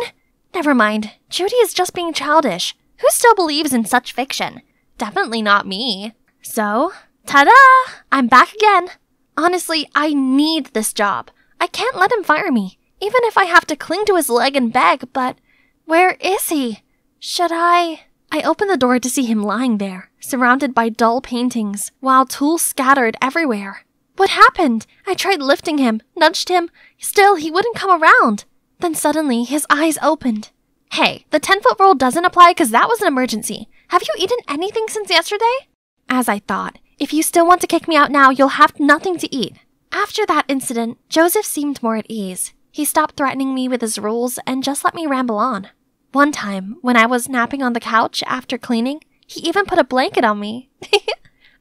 Never mind, Judy is just being childish. Who still believes in such fiction? Definitely not me. So, ta-da! I'm back again. Honestly, I need this job. I can't let him fire me, even if I have to cling to his leg and beg, but where is he? Should I opened the door to see him lying there, surrounded by dull paintings, while tools scattered everywhere. What happened? I tried lifting him, nudged him. Still, he wouldn't come around. Then suddenly, his eyes opened. Hey, the 10-foot rule doesn't apply because that was an emergency. Have you eaten anything since yesterday? As I thought, if you still want to kick me out now, you'll have nothing to eat. After that incident, Joseph seemed more at ease. He stopped threatening me with his rules and just let me ramble on. One time, when I was napping on the couch after cleaning, he even put a blanket on me.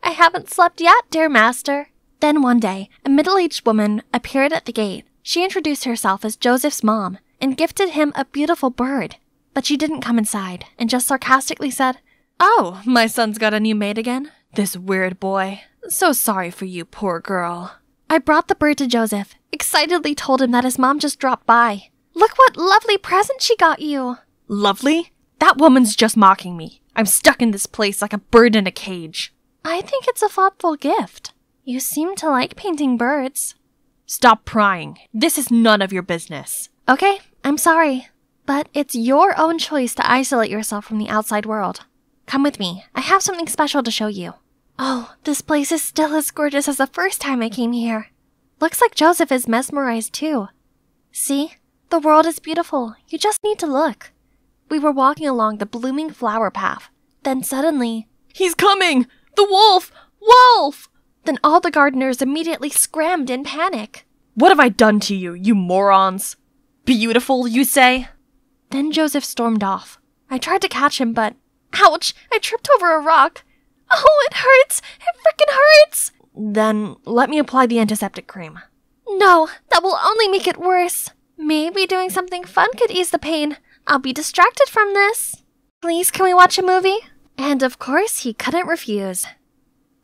I haven't slept yet, dear master. Then one day, a middle-aged woman appeared at the gate. She introduced herself as Joseph's mom and gifted him a beautiful bird. But she didn't come inside and just sarcastically said, "Oh, my son's got a new maid again? This weird boy. So sorry for you, poor girl." I brought the bird to Joseph, excitedly told him that his mom just dropped by. "Look what lovely present she got you." Lovely? That woman's just mocking me. I'm stuck in this place like a bird in a cage. I think it's a thoughtful gift. You seem to like painting birds. Stop prying. This is none of your business. Okay, I'm sorry. But it's your own choice to isolate yourself from the outside world. Come with me. I have something special to show you. Oh, this place is still as gorgeous as the first time I came here. Looks like Joseph is mesmerized too. See? The world is beautiful. You just need to look. We were walking along the blooming flower path. Then suddenly, "He's coming! The wolf! Wolf!" Then all the gardeners immediately scrammed in panic. "What have I done to you, you morons? Beautiful, you say?" Then Joseph stormed off. I tried to catch him, but ouch! I tripped over a rock. Oh, it hurts! It frickin' hurts! Then let me apply the antiseptic cream. No, that will only make it worse. Maybe doing something fun could ease the pain. I'll be distracted from this. Please, can we watch a movie? And of course, he couldn't refuse.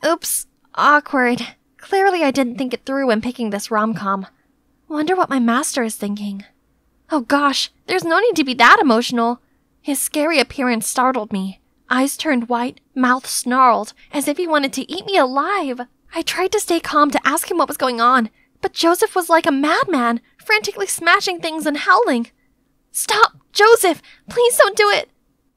Oops, awkward. Clearly I didn't think it through when picking this rom-com. Wonder what my master is thinking. Oh gosh, there's no need to be that emotional. His scary appearance startled me. Eyes turned white, mouth snarled, as if he wanted to eat me alive. I tried to stay calm to ask him what was going on, but Joseph was like a madman, frantically smashing things and howling. "Stop, Joseph! Please don't do it!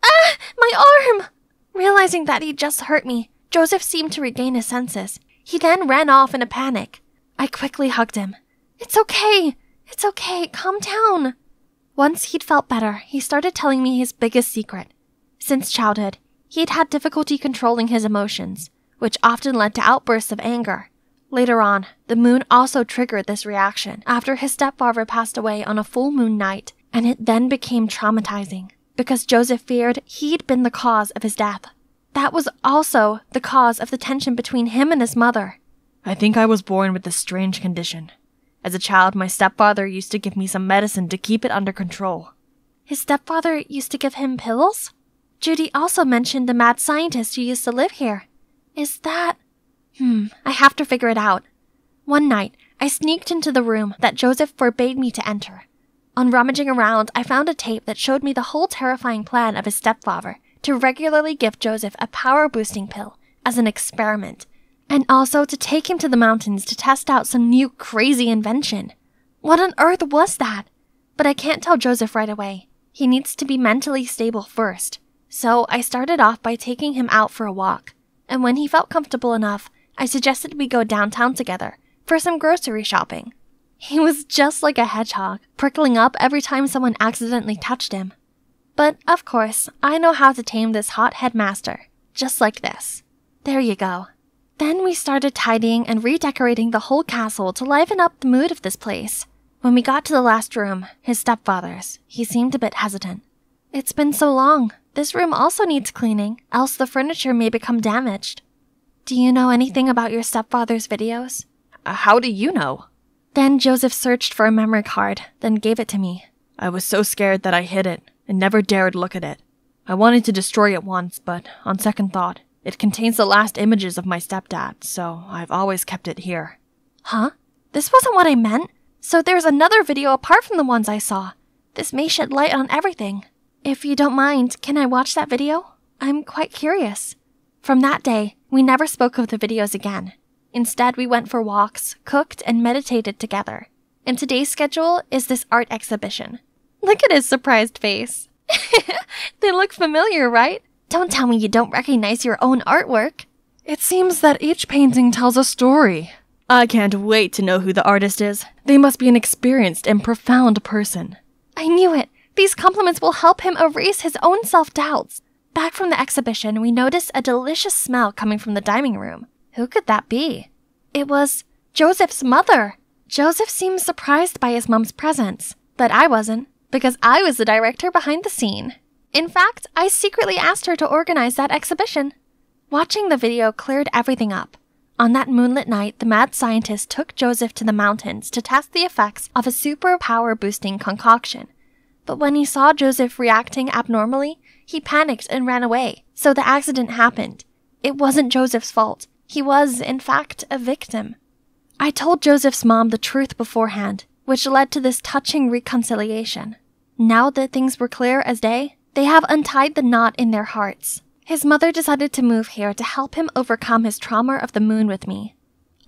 Ah, my arm!" Realizing that he'd just hurt me, Joseph seemed to regain his senses. He then ran off in a panic. I quickly hugged him. It's okay, calm down." Once he'd felt better, he started telling me his biggest secret. Since childhood, he'd had difficulty controlling his emotions, which often led to outbursts of anger. Later on, the moon also triggered this reaction after his stepfather passed away on a full moon night, and it then became traumatizing because Joseph feared he'd been the cause of his death. That was also the cause of the tension between him and his mother. I think I was born with this strange condition. As a child, my stepfather used to give me some medicine to keep it under control. His stepfather used to give him pills? Judy also mentioned the mad scientist who used to live here. Is that... I have to figure it out. One night, I sneaked into the room that Joseph forbade me to enter. On rummaging around, I found a tape that showed me the whole terrifying plan of his stepfather to regularly give Joseph a power-boosting pill as an experiment, and also to take him to the mountains to test out some new crazy invention. What on earth was that? But I can't tell Joseph right away. He needs to be mentally stable first. So I started off by taking him out for a walk, and when he felt comfortable enough, I suggested we go downtown together for some grocery shopping. He was just like a hedgehog, prickling up every time someone accidentally touched him. But, of course, I know how to tame this hot headmaster, just like this. There you go. Then we started tidying and redecorating the whole castle to liven up the mood of this place. When we got to the last room, his stepfather's, he seemed a bit hesitant. It's been so long. This room also needs cleaning, else the furniture may become damaged. Do you know anything about your stepfather's videos? How do you know? Then Joseph searched for a memory card, then gave it to me. I was so scared that I hid it and never dared look at it. I wanted to destroy it once, but on second thought, it contains the last images of my stepdad, so I've always kept it here. Huh? This wasn't what I meant. So there's another video apart from the ones I saw. This may shed light on everything. If you don't mind, can I watch that video? I'm quite curious. From that day, we never spoke of the videos again. Instead, we went for walks, cooked, and meditated together. And today's schedule is this art exhibition. Look at his surprised face. They look familiar, right? Don't tell me you don't recognize your own artwork. It seems that each painting tells a story. I can't wait to know who the artist is. They must be an experienced and profound person. I knew it. These compliments will help him erase his own self-doubts. Back from the exhibition, we noticed a delicious smell coming from the dining room. Who could that be? It was Joseph's mother. Joseph seemed surprised by his mom's presence, but I wasn't, because I was the director behind the scene. In fact, I secretly asked her to organize that exhibition. Watching the video cleared everything up. On that moonlit night, the mad scientist took Joseph to the mountains to test the effects of a super power-boosting concoction. But when he saw Joseph reacting abnormally, he panicked and ran away, so the accident happened. It wasn't Joseph's fault. He was, in fact, a victim. I told Joseph's mom the truth beforehand, which led to this touching reconciliation. Now that things were clear as day, they have untied the knot in their hearts. His mother decided to move here to help him overcome his trauma of the moon with me.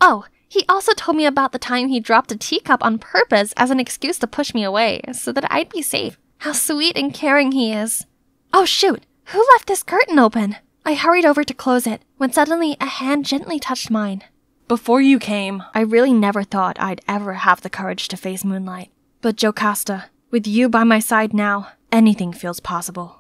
Oh, he also told me about the time he dropped a teacup on purpose as an excuse to push me away, so that I'd be safe. How sweet and caring he is. Oh shoot, who left this curtain open? I hurried over to close it, when suddenly a hand gently touched mine. Before you came, I really never thought I'd ever have the courage to face moonlight. But Jocasta, with you by my side now, anything feels possible.